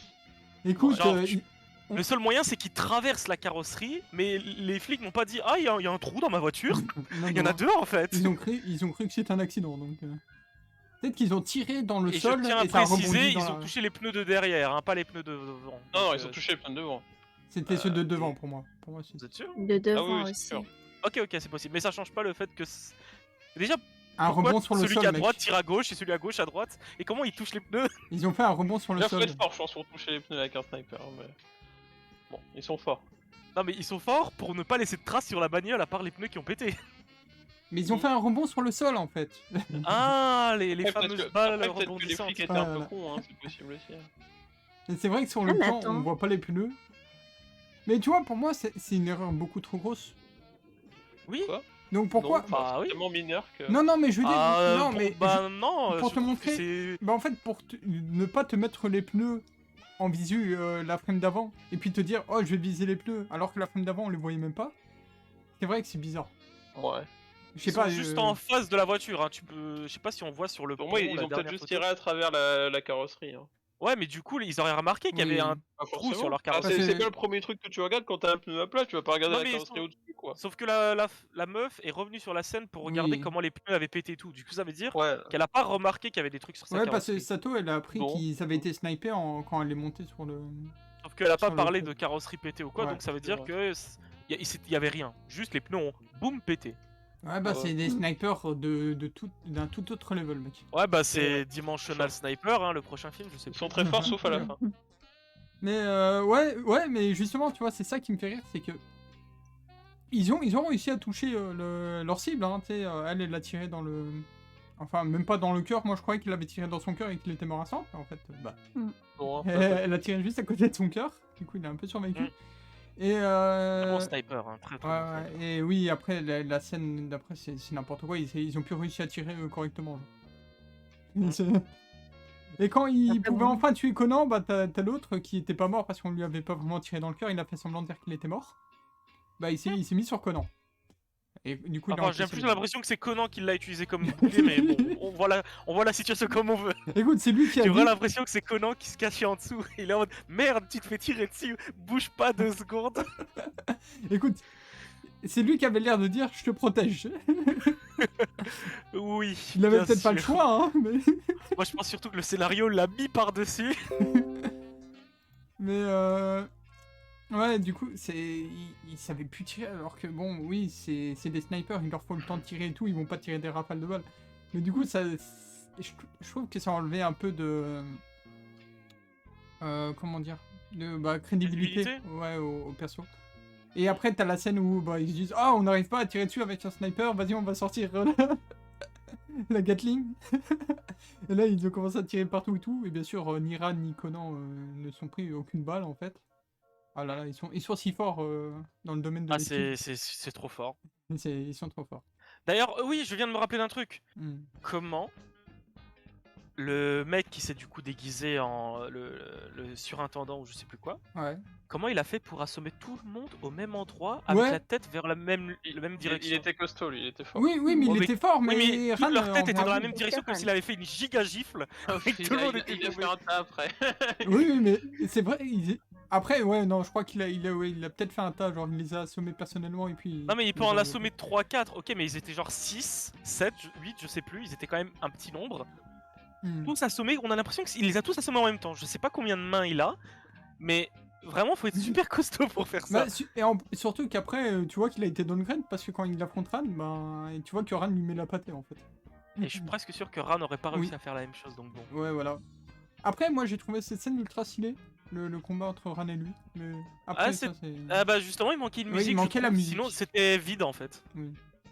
Écoute,
Genre,
On-
le seul moyen c'est qu'ils traversent la carrosserie, mais les flics m'ont pas dit ah il y a un trou dans ma voiture.
non,
Il y en a
non,
deux en fait.
ils ont cru que c'était un accident, donc... Peut-être qu'ils ont tiré dans le
Et
sol
je tiens à
et ça a
préciser,
rebondi
ils
dans
ont
la...
touché les pneus de derrière, hein, pas les pneus de devant.
Non,
Donc,
non, ils ont touché les pneus devant.
C'était ceux de devant pour moi. Pour moi, c'est
Vous êtes sûr?
De devant
oui, c'est
aussi.
sûr.
Ok, c'est possible. Mais ça change pas le fait que. Déjà,
un
pourquoi
rebond sur le
celui
sol,
qui est à
mec.
droite tire à gauche et celui à gauche à droite? Et comment il touche les pneus?
Ils ont fait un rebond sur le
Là, faut
sol.
être fort, je pense, pour toucher les pneus avec un sniper. Mais... Bon, ils sont forts.
Non, mais ils sont forts pour ne pas laisser de traces sur la bagnole à part les pneus qui ont pété.
Mais ils ont fait un rebond sur le sol, en fait.
Ah, les
Ouais, parce
fameuses
que-
balles
après, peut-être que les
rebondissantes.
flics étaient
Ah,
un peu
voilà.
cons, hein, c'est possible aussi.
Et c'est vrai que sur le
Ah, mais
plan,
attends.
on voit pas les pneus. Mais tu vois, pour moi, c'est une erreur beaucoup trop grosse.
Oui.
Quoi
Donc pourquoi...
Non, enfin,
Bah
c'est
oui.
tellement mineur que...
Non, non, mais je veux dire... non,
pour-
mais...
Bah non,
pour
je
te
trouve
montrer-
que c'est.
Bah en fait, pour ne pas te mettre les pneus en visu la frame d'avant, et puis te dire, oh, je vais viser les pneus, alors que la frame d'avant, on les voyait même pas. C'est vrai que c'est bizarre.
Ouais.
Je sais
Ils
pas...
sont juste en face de la voiture, hein. Tu peux. Je sais pas si on voit sur le
Pour
pont.
moi, ils
la
ont peut-être
dernière
juste
photo.
tiré à travers la carrosserie. Hein.
Ouais, mais du coup, ils auraient remarqué qu'il y
Oui.
avait un
Pas
trou
forcément.
sur leur
Ah,
carrosserie.
c'est-
c'est pas le premier truc que tu regardes quand t'as un pneu à plat, tu vas pas regarder
Non,
la
mais
carrosserie
ils sont-
au-dessus, quoi.
Sauf que la meuf est revenue sur la scène pour regarder
Oui.
comment les pneus avaient pété et tout. Du coup, ça veut dire
Ouais.
qu'elle a pas remarqué qu'il y avait des trucs sur sa
Ouais, parce que
carrosserie.
Sato, elle a appris
Bon.
qu'ils avaient été snipés quand elle est montée sur le...
Sauf qu'elle a pas
sur le
parlé
pont.
de carrosserie pétée ou quoi,
Ouais,
donc ça veut
c'est
dire
vrai.
que il y avait rien. Juste les pneus ont boum pété.
Ouais, bah
Ouais.
c'est des snipers d'un tout autre level, mec.
Ouais, bah
C'est
c'est
vrai.
Dimensional Sniper, hein, le prochain film, je sais
Ils
plus.
sont très forts, sauf à la fin.
Mais ouais, mais justement, tu vois, c'est ça qui me fait rire, c'est que ils ont réussi à toucher leur cible, hein, tu sais, elle l'a tiré dans le... Enfin, même pas dans le cœur, moi je croyais qu'il l'avait tiré dans son cœur et qu'il était mort à 100, en fait, bah...
Bon, hein.
Elle a tiré juste à côté de son cœur, du coup il a un peu survécu.
Mm.
Et
Très bon sniper, hein, très
ouais,
bon sniper.
et oui, après, la scène d'après, c'est n'importe quoi, ils ont pu réussir à tirer correctement. Genre. Et quand il
Après,
pouvait
bon.
enfin tuer Conan, bah t'as l'autre qui était pas mort parce qu'on lui avait pas vraiment tiré dans le cœur, il a fait semblant de dire qu'il était mort. Bah il s'est mis sur Conan. Et du coup, il a
Enfin, j'ai
encaissé
plus
le-
l'impression que c'est Conan qui l'a utilisé comme bouclier, mais bon, on voit la situation comme on veut.
Écoute, c'est lui qui a
J'ai
dit...
vraiment l'impression que c'est Conan qui se cachait en dessous. Il est en mode merde, tu te fais tirer dessus, bouge pas 2 secondes.
Écoute, c'est lui qui avait l'air de dire je te protège.
Oui.
Il avait
bien
peut-être pas le
sûr.
choix, hein, mais...
Moi, je pense surtout que le scénario l'a mis par-dessus.
Mais ouais, du coup, ils savaient plus tirer, alors que bon, oui, c'est des snipers, il leur faut le temps de tirer et tout, ils vont pas tirer des rafales de balles. Mais du coup, je trouve que ça enlevait un peu de... comment dire, de crédibilité,
Crédibilité
ouais, au perso. Et après, t'as la scène où bah, ils se disent « Ah, on n'arrive pas à tirer dessus avec un sniper, vas-y, on va sortir la Gatling. » Et là, ils ont commencé à tirer partout et tout. Et bien sûr, ni Ran ni Conan ne sont pris aucune balle, en fait. Ah là là, ils sont si forts dans le domaine de
Ah,
l'esquive.
c'est trop fort.
Ils sont trop forts.
D'ailleurs, oui, je viens de me rappeler d'un truc.
Hmm.
Comment le mec qui s'est du coup déguisé en le surintendant ou je sais plus quoi,
Ouais.
comment il a fait pour assommer tout le monde au même endroit avec
Ouais.
la tête vers la même direction?
Il était costaud, lui, il était fort.
Oui, mais
Oh,
il
mais-
était fort,
Oui,
mais,
mais toute
Ran,
leur tête
on
était dans la
voit-
même direction comme
Ran.
s'il avait fait une giga gifle. Et que tout le monde était
Il a
tombé.
fait un tas après.
Oui, mais c'est vrai. Après, ouais, non, je crois qu'il a peut-être fait un tas, genre il les a assommés personnellement et puis...
Non mais il peut
les
en
a-
assommer 3-4, ok mais ils étaient genre 6, 7, 8, je sais plus, ils étaient quand même un petit nombre.
Hmm.
Tous assommés, on a l'impression qu'il les a tous assommés en même temps. Je sais pas combien de mains il a, mais vraiment faut être super costaud pour faire ça.
Bah, surtout qu'après, tu vois qu'il a été downgrade parce que quand il affronte Ran, bah, tu vois que Ran lui met la pâtée en fait.
Et je suis presque sûr que Ran n'aurait pas réussi
Oui.
à faire la même chose, donc bon.
Ouais, voilà. Après, moi j'ai trouvé cette scène ultra stylée, le combat entre Ran et lui. Mais après,
Ah,
ça c'est.
Ah bah justement il manquait une
Oui, il
musique, je
manquait la
trouve,
musique.
sinon c'était vide en fait.
Oui.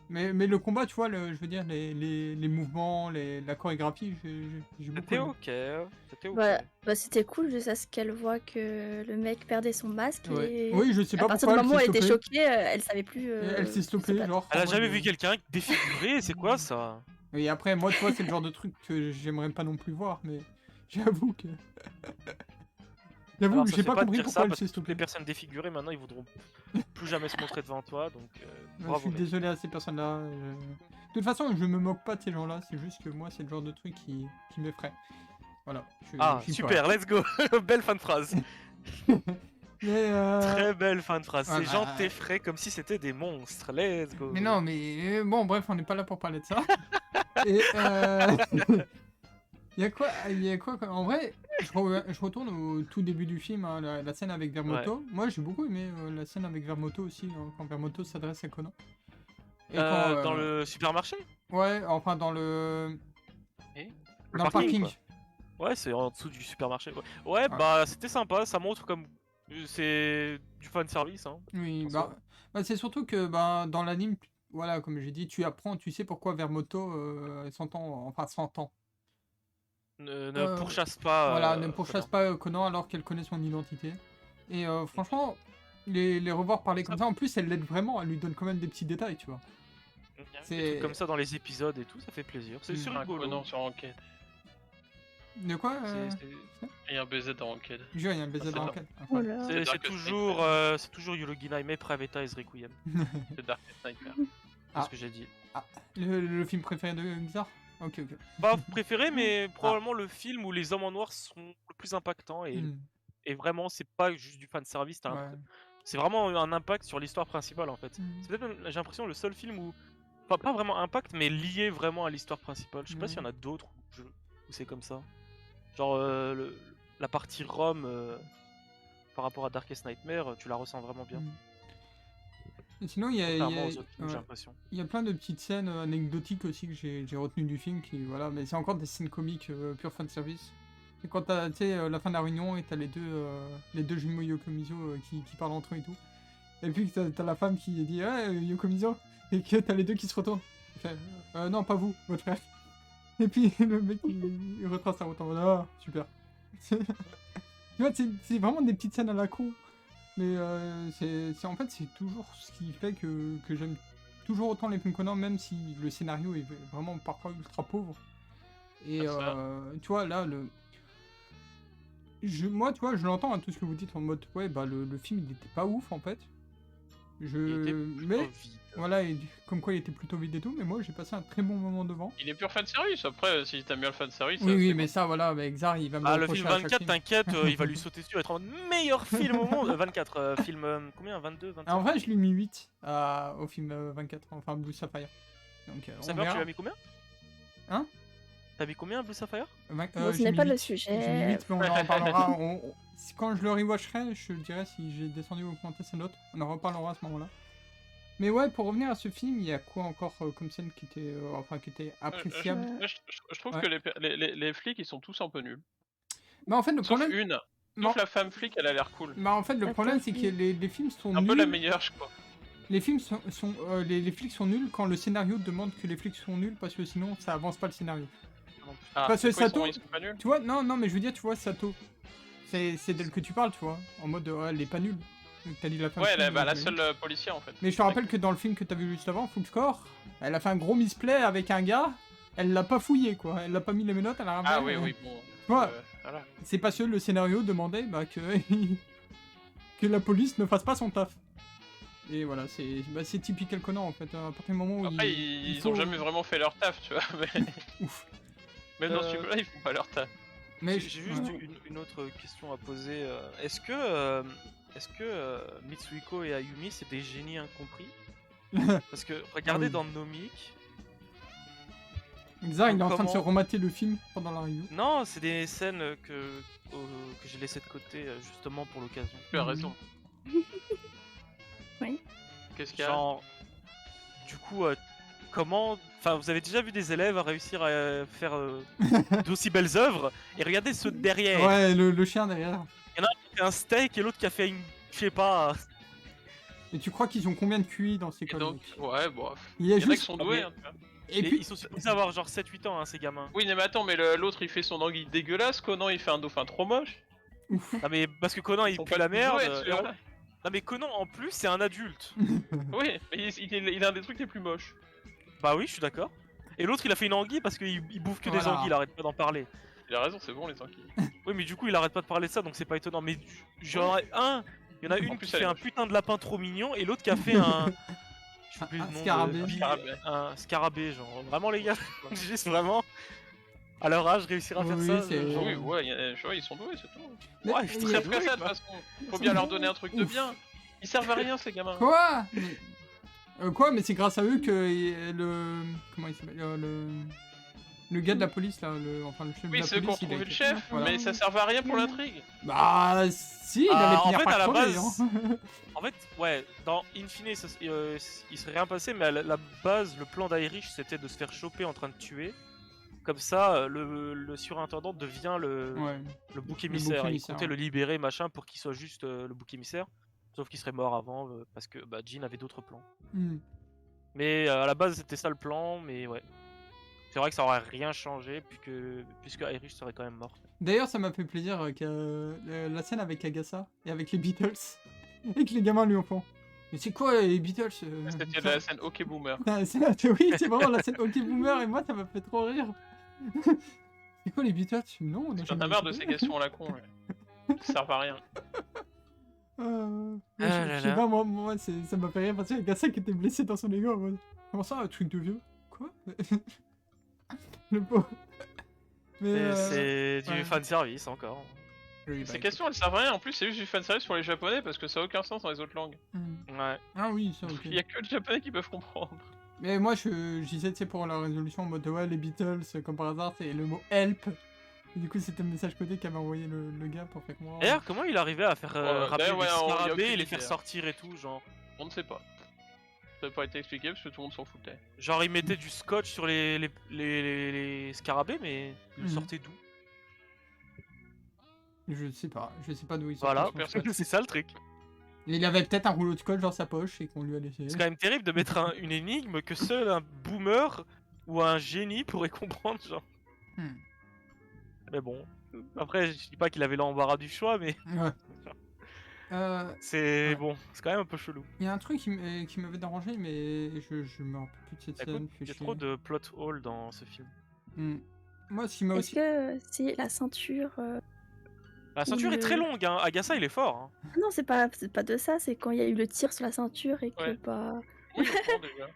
Mais le combat, tu vois, je veux dire, les mouvements, la chorégraphie, j'ai beaucoup
C'était
aimé.
ok. C'était ok.
Bah, c'était cool jusqu'à ce qu'elle voit que le mec perdait son masque
Ouais.
et
Oui, je sais
à
pas
partir
pourquoi
du
elle
moment où
s'est
elle était
stoppée.
choquée, elle savait plus.
Elle s'est
se
stoppée,
battre.
genre.
Elle a
en
jamais
mode,
vu quelqu'un défiguré, c'est quoi ça?
Et après, moi, tu vois, c'est le genre de truc que j'aimerais pas non plus voir, mais j'avoue que. J'avoue
Alors
que
ça
j'ai
fait
pas
pas de
compris
dire
pourquoi
ça
elle
parce
s'est
que toutes les
stoppée.
personnes défigurées maintenant ils voudront plus jamais se montrer devant toi donc
Je
bravo
suis
mec.
désolé à ces personnes-là. De toute façon, je me moque pas de ces gens-là, c'est juste que moi, c'est le genre de truc qui m'effraie. Voilà.
Ah
j'y peux
super, let's go. Belle fin de phrase.
rien. Mais
Très belle fin de phrase.
voilà.
Ces gens t'effraient comme si c'était des monstres. Let's go.
Mais non, mais bon, bref, on n'est pas là pour parler de ça. Et il y a quoi en vrai, je retourne au tout début du film, hein, la scène avec Vermoto. Moi, j'ai beaucoup aimé la scène avec Vermoto aussi, hein, quand Vermoto s'adresse à Conan. Et quand,
Dans le supermarché?
Ouais, enfin dans le
Le
dans le parking.
quoi. Ouais, c'est en dessous du supermarché. Ouais, bah c'était sympa, ça montre comme c'est du fan service hein.
Oui,
en soi.
bah c'est surtout que dans l'anime, voilà, comme j'ai dit, tu apprends, tu sais pourquoi Vermoto s'entend.
Ne pourchasse pas.
Voilà, ne pourchasse pas Conan alors qu'elle connaît son identité. Et franchement, les revoir parler comme ça, en plus, elle l'aide vraiment, elle lui donne quand même des petits détails, tu vois.
Des trucs comme ça dans les épisodes et tout, ça fait plaisir. C'est sur rigolo.
Conan sur Enquête.
De quoi
Et un baiser dans Enquête.
Jure, il y a un baiser dans Enquête.
Oh là.
C'est
Darkest
toujours Yurugina Ime, Privatized Requiem.
C'est Darkest Nightmare.
C'est ce que j'ai dit.
Le film préféré de Xar. Ok.
Pas préféré, mais probablement le film où les hommes en noir sont le plus impactants et vraiment c'est pas juste du fan service, c'est vraiment un impact sur l'histoire principale en fait. C'est peut-être même, j'ai l'impression, le seul film où, enfin pas vraiment impact, mais lié vraiment à l'histoire principale. Je sais pas s'il y en a d'autres où c'est comme ça. Genre la partie Rome par rapport à Darkest Nightmare, tu la ressens vraiment bien.
Et sinon, il y
j'ai l'impression.
a plein de petites scènes anecdotiques aussi que j'ai retenues du film, voilà, mais c'est encore des scènes comiques pure fan service. Et quand t'as, tu sais, la fin de la réunion et t'as les deux jumeaux Yokomizo qui parlent entre eux et tout. Et puis t'as la femme qui dit Yokomizo, et que t'as les deux qui se retournent. Il fait, non, pas vous, votre frère. Et puis le mec il retrace sa route en mode ah, super. Tu vois, c'est vraiment des petites scènes à la con. Mais en fait, c'est toujours ce qui fait que j'aime toujours autant les films Conan, même si le scénario est vraiment parfois ultra pauvre. Et tu vois, là, moi, tu vois, je l'entends tout ce que vous dites en mode, ouais, bah le film il était pas ouf en fait. Mais voilà, comme quoi il était plutôt vide et tout, mais moi j'ai passé un très bon moment devant.
Il est pur fan service, après si t'aimes bien le fan service.
Oui, mais ça, voilà, avec Xar il va me
le film 24, t'inquiète, il va lui sauter dessus, il va être en mode meilleur film au monde. 24, film combien 22, 25
En vrai, je lui ai mis 8 au film 24, enfin Blue Sapphire. Donc,
Sapphire, tu l'as mis combien?
Hein?
T'as mis combien Blue Sapphire?
Ce n'est pas le sujet.
J'ai mis 8, mais on en reparlera. Quand je le rewatcherai, je dirai si j'ai descendu ou augmenté sa note. On en reparlera à ce moment-là. Mais ouais, pour revenir à ce film, il y a quoi encore comme scène qui était appréciable?
Je trouve que les flics ils sont tous un peu nuls.
Bah en fait, le
Sauf
problème...
Sauf la femme flic, elle a l'air cool.
Bah en fait, le problème c'est que les films sont nuls.
Un peu la meilleure, je crois.
Les films les flics sont nuls quand le scénario demande que les flics sont nuls parce que sinon ça avance pas le scénario. Parce que Sato,
ils sont pas nuls.
tu vois, non, mais je veux dire, tu vois, Sato, c'est d'elle que tu parles, tu vois, en mode, elle est pas nulle. T'as dit la femme.
Ouais, la seule policière en fait.
Mais je te rappelle que dans le film que t'as vu juste avant, Fullscore, elle a fait un gros misplay avec un gars, elle l'a pas fouillé, quoi, elle l'a pas mis les menottes, elle a ramené.
Ah oui, bon.
Voilà.
Voilà.
C'est parce que le scénario demandait que la police ne fasse pas son taf. Et voilà, c'est typical Conan en fait, à partir du moment où
après, ils ont jamais vraiment fait leur taf, tu vois, mais...
Ouf.
Même dans ce film-là, ils font pas leur taf.
Mais
j'ai juste une autre question à poser. Est-ce que Mitsuhiko et Ayumi c'est des génies incompris? Parce que regardez dans Nomic.
Xar, il est en train de se remater le film pendant la review.
Non, c'est des scènes que j'ai laissées de côté justement pour l'occasion.
Tu as raison.
Oui.
Qu'est-ce qu'il y a?
Genre, du coup, comment... Enfin, vous avez déjà vu des élèves réussir à faire d'aussi belles œuvres, et regardez ceux de derrière.
Ouais, le chien derrière.
Il y en a un qui a fait un steak et l'autre qui a fait une... Je sais pas...
Et tu crois qu'ils ont combien de QI dans ces
Et
codes
donc, ouais, bon.
Il y a
Il y en a qui
juste...
sont doués, hein, tu vois.
Et
Et
puis...
ils sont supposés avoir genre 7-8 ans, hein, ces gamins.
Oui, mais attends, mais l'autre il fait son anguille dégueulasse, Conan il fait un dauphin trop moche.
Ouf.
Non mais parce que Conan il
Ils sont
pue
pas
la
tous
merde.
doués,
et
celui-là.
Non mais Conan en plus c'est un adulte.
Oui, mais il a un des trucs les plus moches.
Bah oui, je suis d'accord. Et l'autre il a fait une anguille parce qu'il bouffe que des
Voilà.
anguilles, il arrête pas d'en parler.
Il a raison, c'est bon les anguilles.
Oui mais du coup il arrête pas de parler de ça donc c'est pas étonnant. Mais genre il y en a
En
une
plus,
qui
elle
fait
est
un
moche.
putain de lapin trop mignon et l'autre qui a fait un... J'ai oublié
Un
le nom de-
scarabée.
Un scarabée genre. Vraiment les gars, juste vraiment... À leur âge réussir à faire
Oui,
ça.
c'est-
genre-
Oui, ouais, ils sont doués, c'est tout.
Mais-
Ouais,
il
c'est
y
très
a-
Ils savent que ça de toute façon. Faut bien leur donner un truc de
Ouf.
bien. Ils servent à rien ces gamins.
Quoi Quoi Mais c'est grâce à eux que le... Comment il s'appelle le gars de la police, là, enfin le chef de
Oui,
la
c'est eux qui ont
police, il a
trouvé le
été-
chef,
Voilà.
mais ça servait à rien pour l'intrigue.
Bah si, il
Ah,
allait
en
finir
fait,
par
à la
crever,
base-
hein.
En fait, ouais, dans Infine, il serait rien passé, mais à la base, le plan d'Irish, c'était de se faire choper en train de tuer. Comme ça, le surintendant devient
Ouais.
le bouc émissaire. Il
émissaire,
comptait
ouais.
le libérer, machin, pour qu'il soit juste le bouc émissaire. Sauf qu'il serait mort avant, parce que bah, Jean avait d'autres plans.
Hmm.
Mais à la base, c'était ça le plan, mais ouais. C'est vrai que ça aurait rien changé, puisque Irish serait quand même mort.
D'ailleurs, ça m'a fait plaisir que la scène avec Agatha et avec les Beatles et que les gamins lui en font. Mais c'est quoi les Beatles
C'était la scène OK Boomer.
Ah, oui, c'est vraiment la scène OK Boomer et moi ça m'a fait trop rire. C'est quoi les Beatles? Non, on a
J'en
jamais
ai marre de
écouté.
ces questions à la con. Là. Ça servent à rien.
Moi,
Ah
je
là
sais
là.
pas, moi ça m'a fait rire parce qu'il y a Agatha qui était blessé dans son ego en mode, comment ça, un truc de vieux? Quoi? Le pauvre. Mais
C'est du
ouais.
fanservice encore.
oui, bah,
Ces questions elles servent à rien. En plus, c'est juste du fanservice pour les japonais parce que ça a aucun sens dans les autres langues.
Ouais.
Ah oui, ça ok.
Il y a que les japonais qui peuvent comprendre.
Mais moi je disais, tu sais, pour la résolution en mode ouais, les Beatles, comme par hasard, c'est le mot help. Et du coup, c'était le message codé qu'avait envoyé le gars pour faire moi.
D'ailleurs, comment il arrivait à faire rappeler
d'ailleurs, ouais,
des
il y a
scarabées
aucune
et les
idée,
faire
hein.
sortir et tout, genre.
On ne sait pas. Ça n'a pas été expliqué parce que tout le monde s'en foutait.
Genre, il mettait du scotch sur les scarabées, mais il le
Mhm.
sortait d'où?
Je sais pas d'où il sort.
Voilà,
personne.
c'est ça le truc.
Il avait peut-être un rouleau de scotch dans sa poche et qu'on lui a laissé.
C'est quand même terrible de mettre une énigme que seul un boomer ou un génie pourrait comprendre, genre.
Hmm.
Mais bon. Après, je dis pas qu'il avait l'embarras du choix, mais
Ouais.
c'est
Ouais.
bon, c'est quand même un peu chelou.
Il y a un truc qui m'avait dérangé, mais je me rappelle plus de cette
Écoute,
scène.
il y a trop de plot hole dans ce film.
Moi, ce qui m'a
Est-ce
aussi.
que c'est la ceinture
La ceinture est très
Le-
longue, hein. Agassa, il est fort. Hein.
Ah non, c'est pas de ça, c'est quand il y a eu le tir sur la ceinture et que
Ouais.
bah.
Oui, je comprends déjà.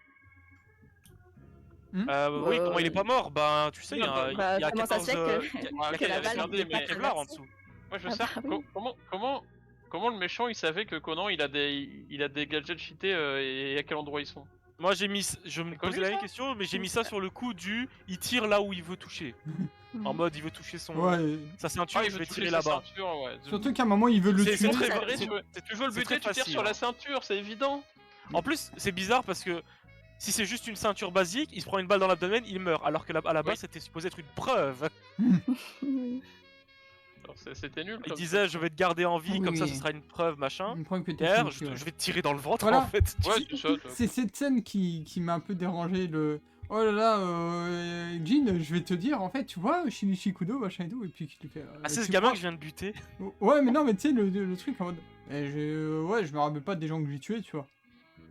Oui, comment il est pas mort? Ben, tu sais, il y a,
Bah,
il y a
comment ça
14...
se fait que-
il y a-
Ouais,
il y a
que la
14
balle
secondes
n'était
de
pas
Kevlar en
traversée.
dessous.
Moi je
Ah
sais
bah oui.
comment le méchant il savait que Conan il a des gadgets cheatés et à quel endroit ils sont.
Moi, je me
connu,
posais la
ça
même question, mais j'ai mis ça sur le coup il tire là où il veut toucher. En mode, il veut toucher
Ouais.
sa ceinture,
il
je
veut
vais
toucher
tirer
sa
là-bas.
ceinture, ouais.
Surtout qu'à un moment, il veut le
C'est
tuer.
très
Tu
vrai,
tu veux le
c'est
buter,
très
tu tires
facile,
sur
hein.
la ceinture, c'est évident.
En plus, c'est bizarre parce que si c'est juste une ceinture basique, il se prend une balle dans l'abdomen, il meurt. Alors que à la base,
Oui.
c'était supposé être une preuve.
Oui.
Alors, c'était nul.
Il
comme
disait, je vais te garder en vie,
Oui,
comme ça,
oui.
ce sera une preuve, machin.
Une preuve que t'es
Derrière,
fini, ouais.
je vais te tirer dans le ventre,
Voilà.
en fait.
ça. Ouais, c'est ça. toi.
C'est cette scène qui m'a un peu dérangé. Oh là là, Jin, je vais te dire, en fait, tu vois, Shinichi Kudo, machin et tout, et puis qui lui fait.
Ah, c'est ce
tu
gamin
crois-
que je viens de buter.
Ouais, mais non, mais tu sais, le truc en mode. Ouais, je me rappelle pas des gens que j'ai tués, tu vois.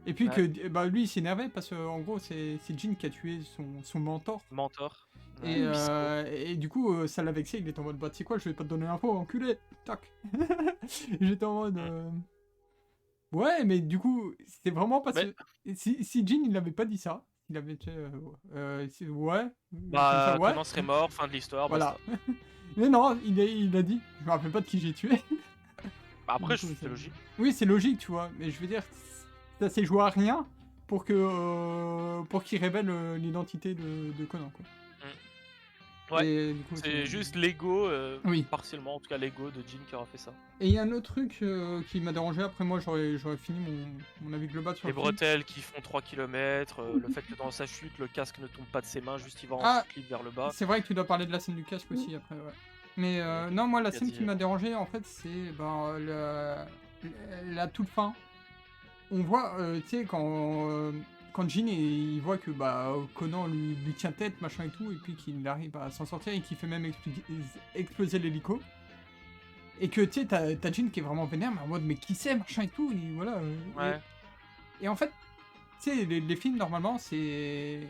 Et puis
Ouais.
que bah, lui, il s'énervait parce que, en gros, c'est Jin qui a tué son mentor.
Mentor.
Et,
Ouais,
et du coup, ça l'a vexé, il était en mode, bah, tu sais quoi, je vais pas te donner l'info, enculé. Tac. J'étais en mode. Ouais, mais du coup, c'était vraiment parce que. Si Jin, il n'avait pas dit ça, il avait fait. Ouais.
Bah,
comme ça, ouais.
Conan serait mort, fin de l'histoire.
Voilà.
basta.
Mais non, il a dit, je me rappelle pas de qui j'ai tué.
Bah, après,
Du coup,
c'est logique.
Oui, c'est logique, tu vois, mais je veux dire, ça s'est joué à rien pour qu'il révèle l'identité de Conan, quoi.
Ouais,
Et, du coup,
C'est juste l'ego,
Oui.
partiellement, en tout cas l'ego de Jin qui aura fait ça.
Et il y a un autre truc qui m'a dérangé, après moi j'aurais fini mon avis global sur
Les
le film.
bretelles qui font 3 km, le fait que dans sa chute, le casque ne tombe pas de ses mains, juste il va en
Ah,
chute libre vers le bas.
C'est vrai que tu dois parler de la scène du casque aussi après, ouais. Mais non, moi la
Il a
scène
dit,
qui m'a dérangé en fait, c'est la toute fin. on voit, tu sais, quand Jin il voit que Conan lui tient tête, machin et tout, et puis qu'il arrive à s'en sortir et qu'il fait même exploser l'hélico. Et que tu sais, t'as Jin qui est vraiment vénère, mais en mode mais qui c'est, machin et tout, et voilà.
Ouais.
Et en fait, tu sais, les films normalement, c'est.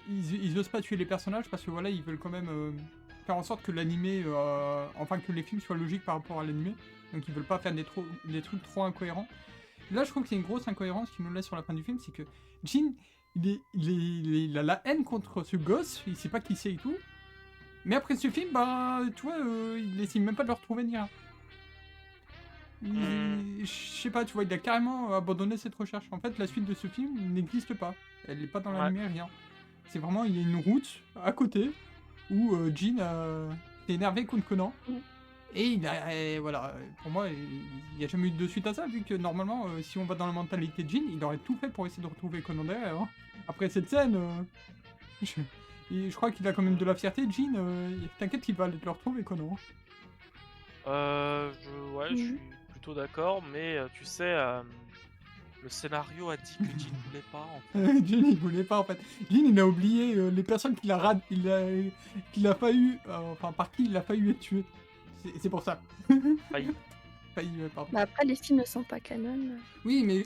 Ils osent pas tuer les personnages parce que voilà, ils veulent quand même faire en sorte que l'animé. Enfin, que les films soient logiques par rapport à l'animé. Donc ils veulent pas faire des trucs trop incohérents. Là, je trouve qu'il y a une grosse incohérence qui nous laisse sur la fin du film, c'est que Jin, il a la haine contre ce gosse, il sait pas qui c'est et tout. Mais après ce film, tu vois, il essaie même pas de le retrouver ni rien. Je sais pas, tu vois, il a carrément abandonné cette recherche. En fait, la suite de ce film n'existe pas. Elle n'est pas dans l'anime, rien. C'est vraiment, il y a une route à côté où Jin s'est énervé contre Conan. Et voilà, pour moi, il n'y a jamais eu de suite à ça, vu que normalement, si on va dans la mentalité de Jin, il aurait tout fait pour essayer de retrouver Conan derrière. Hein. Après cette scène, je crois qu'il a quand même de la fierté, Jin. T'inquiète, il va aller te le retrouver, Conan.
Je suis plutôt d'accord, mais tu sais, le scénario a dit que Jin voulait pas. En fait.
Jin, il voulait pas en fait. Jin, il a oublié les personnes qu'il a failli, par qui il a failli être tué. C'est pour ça.
Failli.
Pardon.
Après, les films ne sont pas canon.
Oui, mais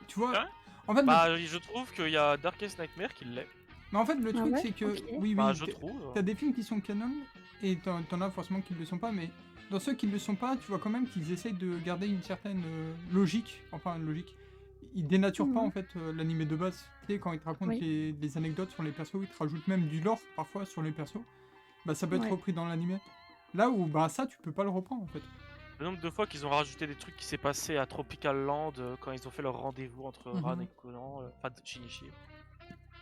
tu vois.
Hein
en fait,
je trouve qu'il y a Darkest Nightmare qui l'est.
Mais en fait, le truc,
ouais,
c'est que.
ok.
Oui,
je trouve.
T'as des films qui sont canon et t'en as forcément qui ne le sont pas, mais dans ceux qui ne le sont pas, tu vois quand même qu'ils essayent de garder une certaine logique. Enfin, une logique. Ils dénaturent pas en fait l'animé de base. Tu sais, quand ils te racontent des anecdotes sur les persos, ils te rajoutent même du lore parfois sur les persos. Ça peut être repris dans l'animé. Là où ça tu peux pas le reprendre en fait.
Le nombre de fois qu'ils ont rajouté des trucs qui s'est passé à Tropical Land quand ils ont fait leur rendez-vous entre Ran et Conan, enfin Shinichi.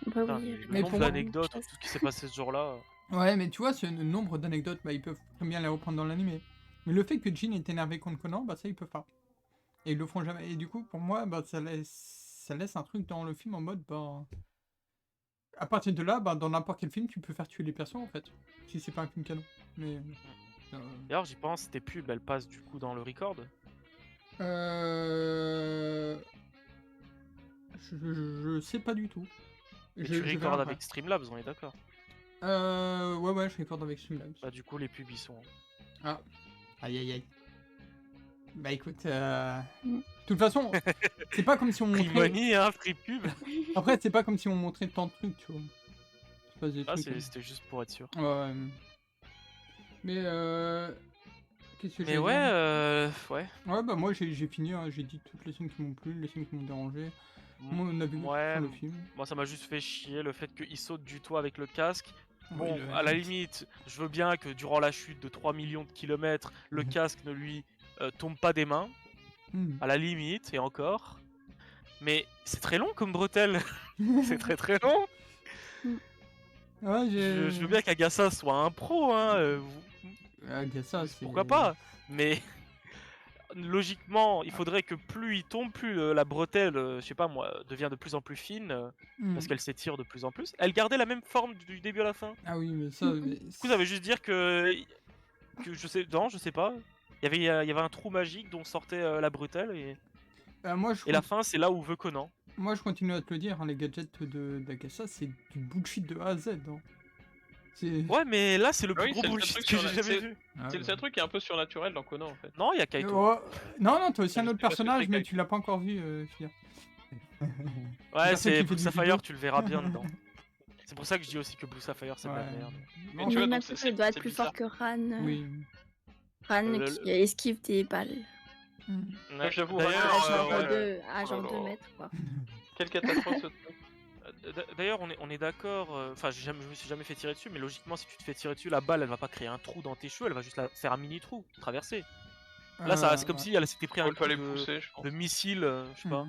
Le nombre d'anecdotes, tout ce qui s'est passé ce jour-là.
Ouais, mais tu vois, ce nombre d'anecdotes, ils peuvent très bien les reprendre dans l'animé. Mais le fait que Jin est énervé contre Conan, ça ils peuvent pas. Et ils le feront jamais. Et du coup, pour moi, ça laisse un truc dans le film en mode, à partir de là, dans n'importe quel film, tu peux faire tuer les persos en fait. Si c'est pas un film canon. Mais.
D'ailleurs, j'y pense, tes pubs, elles passent du coup dans le record.
Je sais pas du tout.
Et tu recordes avec Streamlabs, on est d'accord.
Ouais, je recorde avec Streamlabs.
Bah, du coup, les pubs, ils sont.
Ah. Aïe. Bah écoute, de toute façon, c'est pas comme si on montrait...
Free money, hein, free pub.
Après, c'est pas comme si on montrait tant de trucs, tu vois.
C'était juste pour être sûr.
Ouais. Mais qu'est-ce que j'ai
ouais.
Ouais, moi j'ai fini, hein, j'ai dit toutes les scènes qui m'ont plu, les scènes qui m'ont dérangé. Moi, on a vu sur le film.
Moi, ça m'a juste fait chier le fait qu'il saute du toit avec le casque. Bon,
Oui,
à la limite, je veux bien que durant la chute de 3 millions de kilomètres, le casque ne lui tombe pas des mains. À la limite, et encore. Mais c'est très long comme bretelle. C'est très très long.
Ouais,
je veux bien qu'Agassa soit un pro, hein.
Agassa, c'est...
Pourquoi pas. Mais logiquement, il faudrait que plus il tombe, plus la bretelle, je sais pas moi, devient de plus en plus fine, parce qu'elle s'étire de plus en plus. Elle gardait la même forme du début à la fin.
Ah oui, mais ça...
Du coup, ça veut juste dire que je sais pas. Il y avait un trou magique dont sortait la bretelle et la fin, c'est là où veut Conan.
Moi, je continue à te le dire, hein, les gadgets d'Agassa, c'est du bullshit de A à Z. Hein.
Ouais, mais là, c'est le plus gros bullshit que j'ai jamais vu.
C'est le seul truc qui est un peu surnaturel dans Conan, en fait.
Non, il y a Kaito.
Non, t'as aussi un autre personnage, mais tu l'as pas encore vu, Fia.
Ouais, c'est Blue Sapphire, tu le verras bien dedans. C'est pour ça que je dis aussi que Blue Sapphire, c'est pas de merde.
Mais tu vois, donc il doit être plus fort que Ran.
Oui.
Ran qui esquive des balles.
J'avoue,
genre 2 mètres, quoi.
Quelle catastrophe ce truc.
D'ailleurs, on est d'accord. Enfin, je me suis jamais fait tirer dessus, mais logiquement, si tu te fais tirer dessus, la balle, elle va pas créer un trou dans tes cheveux, elle va juste faire un mini trou, traverser. Là, c'est comme si elle s'était pris un coup de missile, je sais pas.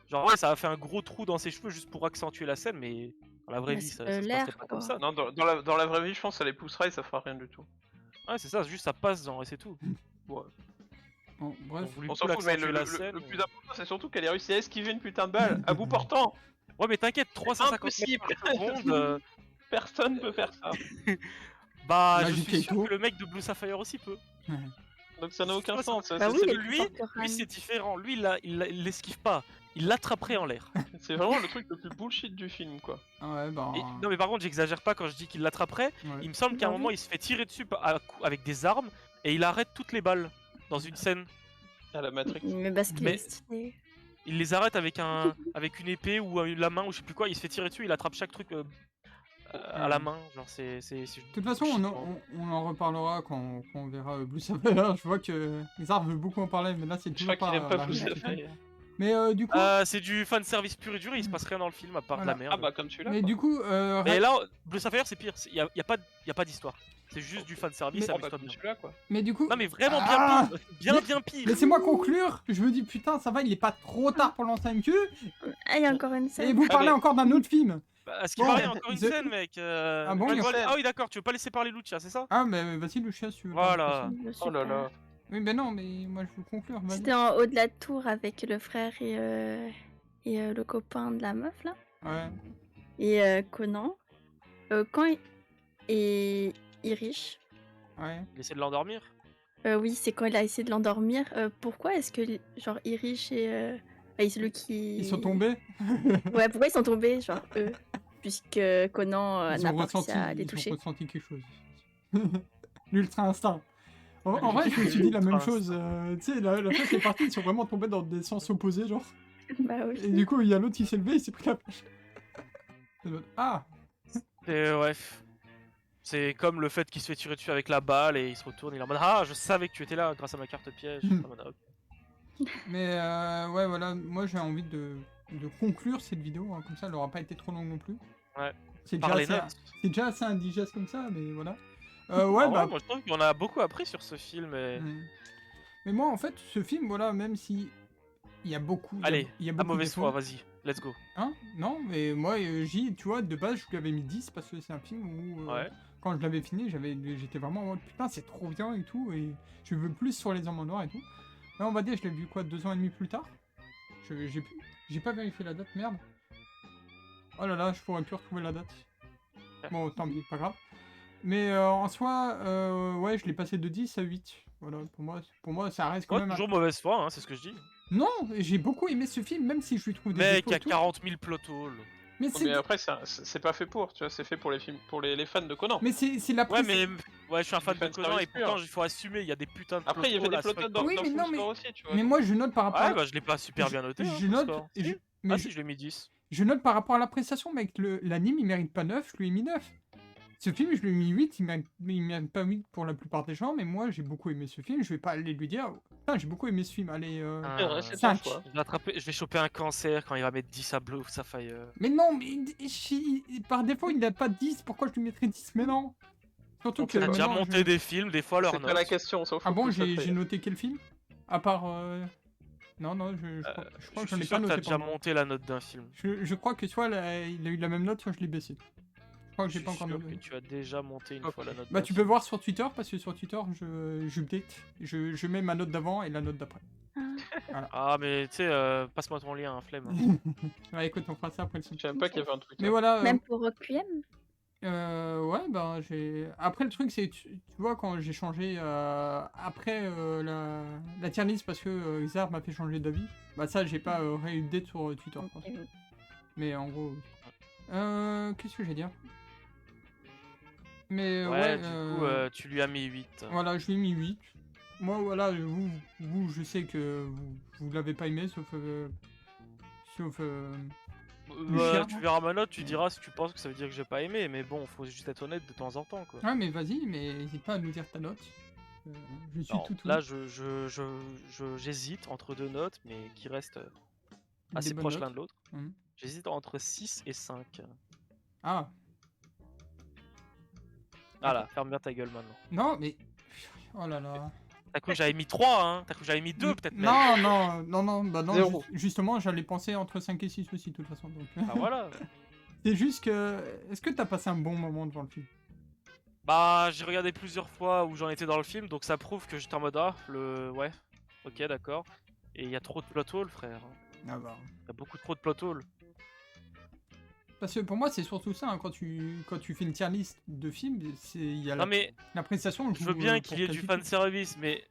Genre, ouais, ça a fait un gros trou dans ses cheveux juste pour accentuer la scène, mais dans la vraie vie, ça se passerait pas comme ça.
Non, dans la vraie vie, je pense que ça les poussera et ça fera rien du tout.
Ouais, c'est ça, juste ça passe dans et c'est tout.
Ouais.
Bon, bref,
on s'en fout, mais le plus important, c'est surtout qu'elle ait réussi à esquiver une putain de balle à bout portant.
Ouais, mais t'inquiète, 350 mètres par seconde,
personne peut faire ça.
Bah, je suis sûr que le mec de Blue Sapphire aussi peut.
Donc ça n'a aucun sens.
Lui, c'est différent. Lui, il l'esquive pas. il l'attraperait en l'air.
C'est vraiment le truc le plus bullshit du film, quoi.
Ouais, bah.
Non mais par contre j'exagère pas quand je dis qu'il l'attraperait.
Ouais.
Il me semble qu'à un
Bah oui.
moment il se fait tirer dessus avec des armes et il arrête toutes les balles dans une scène.
À la Matrix.
Mais parce qu'il
Mais-
est stylé.
Il les arrête avec une épée ou la main ou je sais plus quoi. Il se fait tirer dessus, il attrape chaque truc à la main. Genre c'est.
De toute façon, on en reparlera quand on verra Blue Sapphire. Je vois que Xar veut beaucoup en parler, mais là c'est
Je
toujours
crois qu'il aime pas
la
Blue
réalité.
Sapphire.
Mais du coup,
C'est du fan service pur et dur, il se passe rien dans le film à part de la
Voilà.
merde.
Ah bah comme celui-là.
mais
quoi.
du coup,
Mais là, Blue Sapphire c'est pire, il y a pas d'histoire. C'est juste du fan service,
Mais-
Ah bah
amuse-toi
comme
bien.
celui-là, quoi.
mais du coup,
Non mais vraiment
Ah
bien pire.
laissez-moi conclure. Je me dis putain, ça va, il est pas trop tard pour lancer un cul.
Ah, il y a encore une
Et
scène.
vous
Ah,
parlez
mais-
encore d'un autre film.
Bah, ce qui
Bon,
paraît, encore une
The-
scène, mec.
Ah bon,
tu
il y a
veux-
scène.
Ah oui, d'accord, tu veux pas laisser parler Lucia, c'est ça?
Ah mais vas-y Lucia, si tu veux.
Voilà.
parler de ça.
Je
Oh là
sais
là.
pas.
Oui, mais non, mais moi je veux conclure. vas-y.
C'était en haut de la tour avec le frère et le copain de la meuf là.
Ouais.
Et Conan. Et Irish.
Ouais.
Il essaie de l'endormir.
Oui, c'est quand il a essayé de l'endormir. Pourquoi est-ce que genre Irish et celui qui.
Ils sont tombés.
Ouais, pourquoi ils sont tombés, genre eux, puisque Conan
Ils
n'a
ont
pas réussi
ressenti,
à les
ils ont
toucher.
ressenti quelque chose. L'ultra instinct. En vrai, je me suis dit la même
L'ultra
chose. Tu sais, la fois qui est partie, ils sont vraiment tombés dans des sens opposés, genre.
Bah oui.
Et du coup, il y a l'autre qui s'est levé, il s'est pris la flèche. Et l'autre, ah.
Et ouais. C'est comme le fait qu'il se fait tirer dessus avec la balle et il se retourne, il est en mode ah, je savais que tu étais là grâce à ma carte piège. En mode, ah, ok.
Mais ouais, voilà, moi j'ai envie de conclure cette vidéo, hein, comme ça elle aura pas été trop longue non plus.
Ouais.
C'est
Par les
déjà,
notes.
c'est déjà assez indigeste comme ça, mais voilà.
Ah
Ouais,
ouais,
bah.
moi je trouve qu'on a beaucoup appris sur ce film.
Mais moi en fait, ce film, voilà, même si. Il y a beaucoup.
Allez,
il y a
à
beaucoup de
mauvaise
défauts.
foi, vas-y, let's go.
Hein? Non, mais moi, tu vois, de base, je lui avais mis 10 parce que c'est un film où,
Ouais.
quand je l'avais fini, j'étais vraiment en mode putain, c'est trop bien et tout, et je veux plus sur les hommes en noir et tout. Là, on va dire, je l'ai vu quoi, 2 ans et demi plus tard? J'ai pas vérifié la date, merde. Oh là là, je pourrais plus retrouver la date. Bon, tant pis, pas grave. Mais en soi, ouais, je l'ai passé de 10 à 8. Voilà, pour moi ça reste quand
Ouais,
même.
toujours mauvaise foi, hein, c'est ce que je dis.
Non, j'ai beaucoup aimé ce film, même si je lui trouve des
Mec,
défauts
il y
et
a
tout.
40 000 plot holes.
Mais
Mais
c'est
après, c'est pas fait pour, tu vois, c'est fait pour les films, pour les fans de Conan.
mais c'est la
Ouais,
presse-
mais ouais, je suis un fan
Du
de
fan
Conan et
service pur.
pourtant il faut assumer, il y a des putains de
Après, il y avait
plot
des
holes à
flotteurs
ce
dans,
Oui,
dans
mais
Full
non, mais-
Score aussi, tu vois.
Mais moi je note par rapport
Ouais,
à...
bah je l'ai pas super bien noté. hein,
je
ton
note
score.
je,
Si.
mais
Ah
je,
si, je l'ai mis 10.
je note par rapport à l'appréciation, mec. L'anime il mérite pas 9, je lui ai mis 9. Ce film je lui ai mis 8, il mérite pas 8 pour la plupart des gens, mais moi j'ai beaucoup aimé ce film, je vais pas aller lui dire putain, j'ai beaucoup aimé ce film, allez
C'est vrai, c'est ton
cinq.
choix.
Je vais choper un cancer quand il va mettre 10 à Blue Sapphire.
Mais non, mais par défaut il n'a pas 10, pourquoi je lui mettrais 10? Mais non. Surtout
On
que
sait
T'as
pas.
déjà
maintenant,
monté des films, des fois leur
C'est pas
note.
la question, sauf
Ah bon, j'ai noté quel film? À part... Non, je crois que
Je
j'en ai
suis
pas
sûr que t'as
noté
déjà
pendant.
monté la note d'un film.
Je crois que soit il a eu la même note, soit je l'ai baissé. Je crois que
Je
j'ai pas
suis
encore
sûr
noté.
que tu as déjà monté une
Ok.
fois la note
Bah
d'un
tu peux
film.
voir sur Twitter, parce que sur Twitter j'update, je mets ma note d'avant et la note d'après.
Ah.
Ah mais tu sais, passe-moi ton lien, hein, flemme. hein.
Ouais écoute, on fera ça après le film.
Je savais même pas qu'il y avait un truc.
Mais voilà,
Même pour Requiem.
ouais bah j'ai... Après le truc c'est, tu vois quand j'ai changé après la tier list parce que Xar m'a fait changer d'avis, bah ça j'ai pas réupdate sur Twitter. je pense. Mais en gros... Qu'est-ce que j'ai dire? Mais
Ouais, du coup, tu lui as mis 8.
Voilà, je lui ai mis 8. Moi, voilà, vous je sais que vous l'avez pas aimé, sauf Lucia.
Tu verras ma note, tu diras si tu penses que ça veut dire que j'ai pas aimé, mais bon, faut juste être honnête de temps en temps, quoi.
Ouais, mais vas-y, mais n'hésite pas à nous dire ta note. Je suis
Non,
tout
là, j'hésite entre deux notes, mais qui restent
Des
assez
bonnes
proches
notes.
l'un de l'autre.
Mhm.
J'hésite entre 6 et 5.
Ah,
Voilà, ferme bien ta gueule maintenant.
non, mais... Oh là là...
T'as cru que j'avais mis 3, hein? T'as cru que j'avais mis 2 peut-être même?
Non, bah non,
Zéro.
justement, j'allais penser entre 5 et 6 aussi, de toute façon. Donc...
Ah voilà.
C'est juste que... Est-ce que t'as passé un bon moment devant le film?
Bah, j'ai regardé plusieurs fois où j'en étais dans le film, donc ça prouve que j'étais en mode ouais, ok, d'accord. Et il y a trop de plot holes, frère.
Ah bah...
Il y a beaucoup trop de plot holes.
Parce que pour moi, c'est surtout ça, hein, quand tu fais une tier list de films, il y a
Non mais,
l'appréciation.
je veux bien qu'il y ait du fanservice, mais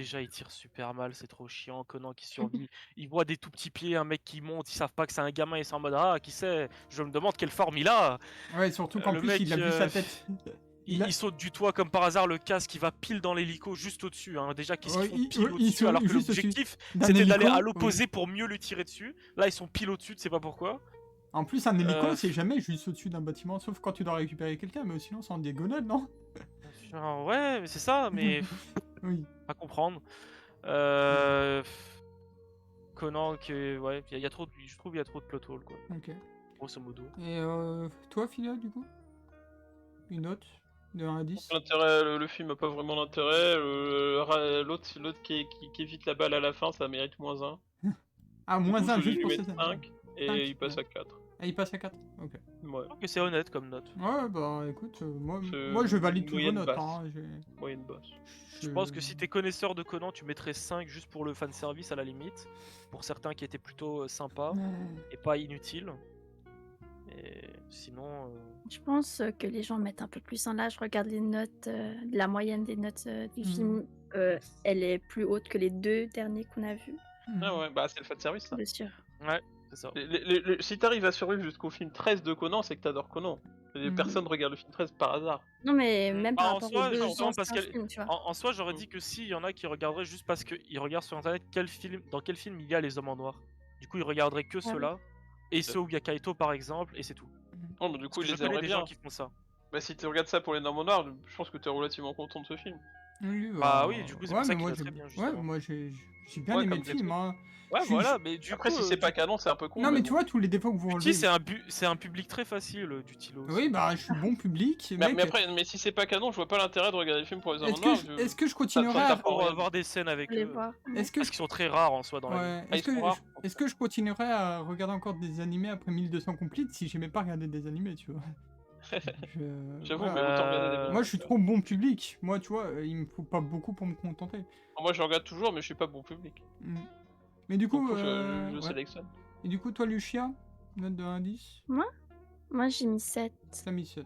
déjà il tire super mal, c'est trop chiant. Conan qui survit, il voit des tout petits pieds, un mec qui monte, ils savent pas que c'est un gamin, ils sont en mode ah qui sait, je me demande quelle forme il a.
Ouais, surtout qu'en
Le
plus,
mec,
il a vu sa tête.
il saute du toit comme par hasard, le casque il va pile dans l'hélico juste au-dessus. Hein. Déjà qu'est-ce
Ouais,
qu'ils font
il-
pile
ouais, ils
au-dessus
sont
alors que
juste
l'objectif
d'un
c'était d'aller
hélico,
à
oui.
l'opposé pour mieux le tirer dessus. Là ils sont pile au-dessus, tu sais pas pourquoi.
En plus, un hélico,
Euh,
c'est jamais juste au-dessus d'un bâtiment, sauf quand tu dois récupérer quelqu'un, mais sinon, c'est en diagonale, non?
Genre, ouais, mais c'est ça, mais
Oui.
à comprendre. Conan, ouais, il y a trop, je trouve il y a trop de plot hole quoi,
Ok.
grosso modo.
Et toi, Philia, du coup? Une note de 1 à 10?
L'intérêt, le film a pas vraiment d'intérêt. L'autre qui évite la balle à la fin, ça mérite -1.
Ah,
Du
moins
coup,
1
je
juste
lui
pour
mets
cette
5 et
5,
il passe
ouais.
à 4.
Ah, il passe à 4? Ok.
Ouais,
Je trouve que c'est honnête comme note.
Ouais, bah écoute, moi
C'est
je valide toutes vos
moyenne
notes.
basse.
Hein,
moyenne basse.
Je pense que si t'es connaisseur de Conan, tu mettrais 5 juste pour le fanservice à la limite. Pour certains qui étaient plutôt sympas et pas inutiles. Et sinon.
Je pense que les gens mettent un peu plus en âge. Regarde les notes, la moyenne des notes du film. Elle est plus haute que les 2 derniers qu'on a vus,
Ah ouais, bah c'est le fan service ça.
bien sûr.
Ouais, c'est ça.
Si t'arrives à survivre jusqu'au film 13 de Conan, c'est que t'adores Conan. Personne regarde le film 13 par hasard.
Non, mais même
Bah,
par
en
rapport
soi,
aux 2
justement, parce
anciens
qu'elle-
films, tu vois.
En soi, j'aurais dit que si, il y en a qui regarderaient juste parce qu'ils regardent sur internet dans quel film il y a les hommes en noir. Du coup, ils regarderaient que
Ah oui.
ceux-là. Et ceux où il y a Kaito par exemple, et c'est tout.
Non, mais du coup,
Parce que
il
je
les
connais
aimerait
des
bien.
gens qui font ça.
Bah, si tu regardes ça pour les normes noirs, je pense que t'es relativement content de ce film.
Oui,
Bah oui, du coup, c'est pour ça
mais
qu'il
moi,
va
j'ai-
très bien,
Ouais,
justement.
moi j'ai bien
Ouais,
aimé
comme
le
des
film.
trucs.
Hein.
Ouais,
Je-
voilà, mais du
Après,
coup,
si c'est pas canon, c'est un peu con.
Non, mais
bon.
tu vois, tous les défauts que vous
Muti,
relevez.
c'est un public très facile du Tilo.
Oui, bah je suis bon public.
Mais
Mec.
après, mais si c'est pas canon, je vois pas l'intérêt de regarder le film pour les hommes
Est-ce
noirs.
que je continuerai
ça
à...
t'apprend
Pour
rien.
avoir des scènes avec
Allez
eux.
voir.
Est-ce que
Parce
je...
qu'ils sont très rares en soi dans la vie.
Ouais.
Ah, ils sont rares.
Est-ce que je continuerai à regarder encore des animés après 1200 complete si j'aimais pas regarder des animés, tu vois?
J'avoue,
Voilà.
mais autant regarder des
Moi, je suis trop bon public. Moi, tu vois, il me faut pas beaucoup pour me contenter.
Moi, je regarde toujours, mais je suis pas bon public.
Mm. Mais du coup,
Du coup, je
ouais.
sélectionne.
Et du coup, toi, Lucia, note de 1 à 10,
Moi, j'ai mis 7.
t'as mis 7.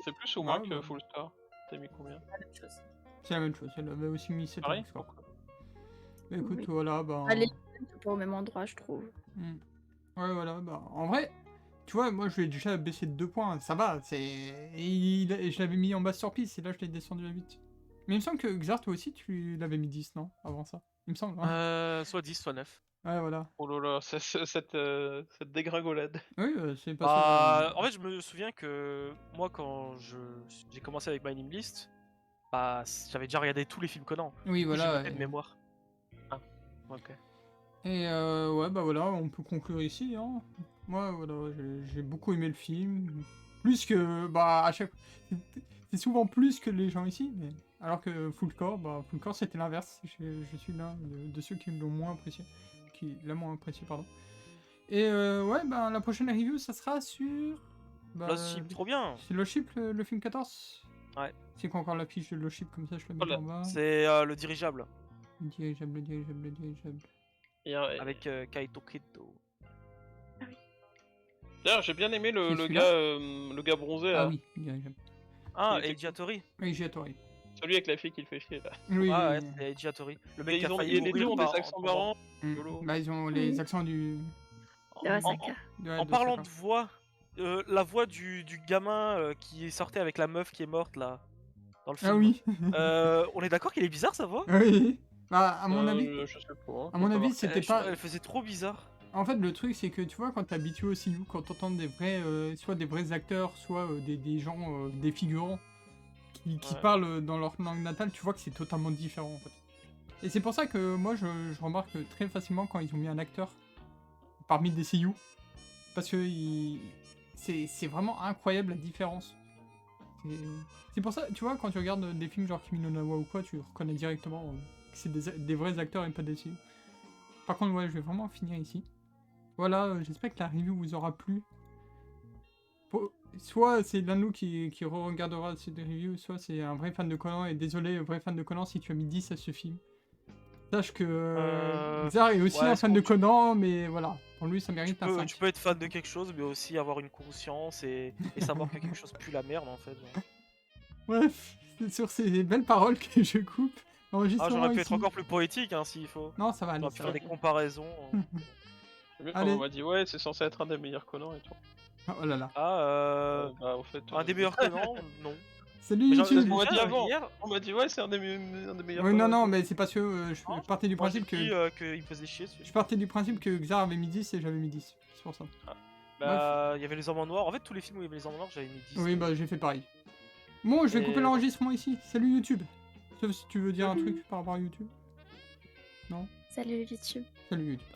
C'est plus ou moins
Ah,
que
bah.
Full Star. T'as mis combien?
La même chose.
C'est la même chose, elle avait aussi mis 7
Pareil.
score. Bah, écoute,
Oui.
voilà, bah...
Allez, c'est pas au même endroit, je trouve.
Mm. Ouais, voilà, bah... En vrai, tu vois, moi, je l'ai déjà baissé de 2 points, ça va, c'est... Et je l'avais mis en masterpiece, et là, je l'ai descendu à 8. Mais il me semble que Xar, toi aussi, tu l'avais mis 10, non? Avant ça. Il me semble, hein.
Soit 10, soit 9.
Ouais, voilà.
Oh là là, cette dégringolade.
Oui, c'est pas ça.
En fait, je me souviens que moi, quand j'ai commencé avec My Name List, bah, j'avais déjà regardé tous les films Conan.
Oui,
Du coup,
voilà.
j'ai noté de mémoire. Ah, ok.
Et ouais, bah voilà, on peut conclure ici. Hein. Moi, voilà, j'ai beaucoup aimé le film. Plus que, bah, à chaque... C'est souvent plus que les gens ici, mais... Alors que Full Core, c'était l'inverse. Je suis l'un de ceux qui l'ont moins apprécié. Qui l'a moins apprécié, pardon. Et ouais, bah, la prochaine review, ça sera sur... Bah,
Lost Ship, trop bien.
C'est Lost Ship, le film 14.
Ouais.
C'est quoi encore l'affiche de Lost Ship, comme ça, je la mets
Voilà.
en bas.
C'est le dirigeable.
Dirigeable.
Avec Kaito Kido.
D'ailleurs, j'ai bien aimé
C'est
le gars bronzé, là.
Ah oui, dirigeable.
Ah,
Il était
Eiji Hattori.
Oui, j'ai Tori.
Celui avec la fille qui le fait chier, là.
Oui,
Ah ouais,
oui.
c'est Eiji Hattori. Le
Mais
mec qui a
ils ont,
failli
les
mourir
deux ont des
par-
accents
en
marrants.
Mm.
Rigolo.
Bah, ils ont les
Oui.
accents du...
De Asaka.
En parlant de voix, la voix du gamin qui sortait avec la meuf qui est morte là, dans le film.
Ah oui.
On est d'accord qu'il est bizarre sa voix.
Oui. Bah, à mon avis,
Je sais pas. hein,
à mon
faut
avis,
pas
c'était
Je
pas...
trouve- Elle faisait trop bizarre.
En fait, le truc, c'est que tu vois, quand t'es habitué au CU, quand t'entends des vrais, soit des vrais acteurs, soit des gens, des figurants qui
Ouais.
parlent dans leur langue natale, tu vois que c'est totalement différent en fait. Et c'est pour ça que moi, je remarque très facilement quand ils ont mis un acteur parmi des CU, parce que c'est vraiment incroyable la différence. C'est pour ça, tu vois, quand tu regardes des films genre Kimi no Na wa ou quoi, tu reconnais directement que c'est des vrais acteurs et pas des CU. Par contre, ouais, je vais vraiment finir ici. Voilà, j'espère que la review vous aura plu. Soit c'est l'un de nous qui re-regardera cette review, soit c'est un vrai fan de Conan, et désolé, vrai fan de Conan, si tu as mis 10 à ce film. Sache que Xar est aussi
ouais,
un fan de
tu-
Conan, mais voilà, pour lui ça mérite un 5.
Tu peux être fan de quelque chose, mais aussi avoir une conscience et savoir que quelque chose pue la merde en fait. Genre.
Bref, c'est sur ces belles paroles que je coupe.
Ah,
Enregistrement
j'aurais pu
ici.
être encore plus poétique hein, s'il faut.
Non, ça va aller.
J'aurais pu
ça
faire
va
des
aller.
comparaisons.
C'est mieux quand
Allez.
on m'a dit ouais, c'est censé être un des meilleurs Conan et tout.
Oh là là.
Ah,
Bah, au fait.
un des meilleurs Conan, non.
Salut
Mais
YouTube.
On m'a dit
Déjà,
avant.
hier-
On m'a dit ouais, c'est un des meilleurs
Oui, non,
Conan.
non, mais c'est parce que je
Non,
partais du
Moi, j'ai
principe
dit
que.
qu'il me faisait chier.
Je partais du principe que Xar avait mis 10 et j'avais mis 10. C'est pour ça.
Bah, il y avait les hommes en noir. En fait, tous les films où il y avait les hommes en noir, j'avais mis 10.
Oui, bah j'ai fait pareil. Bon, je vais
Et
couper l'enregistrement ici. Salut YouTube. Sauf si tu veux dire un
Salut.
truc par rapport à YouTube.
Salut YouTube.
Salut YouTube.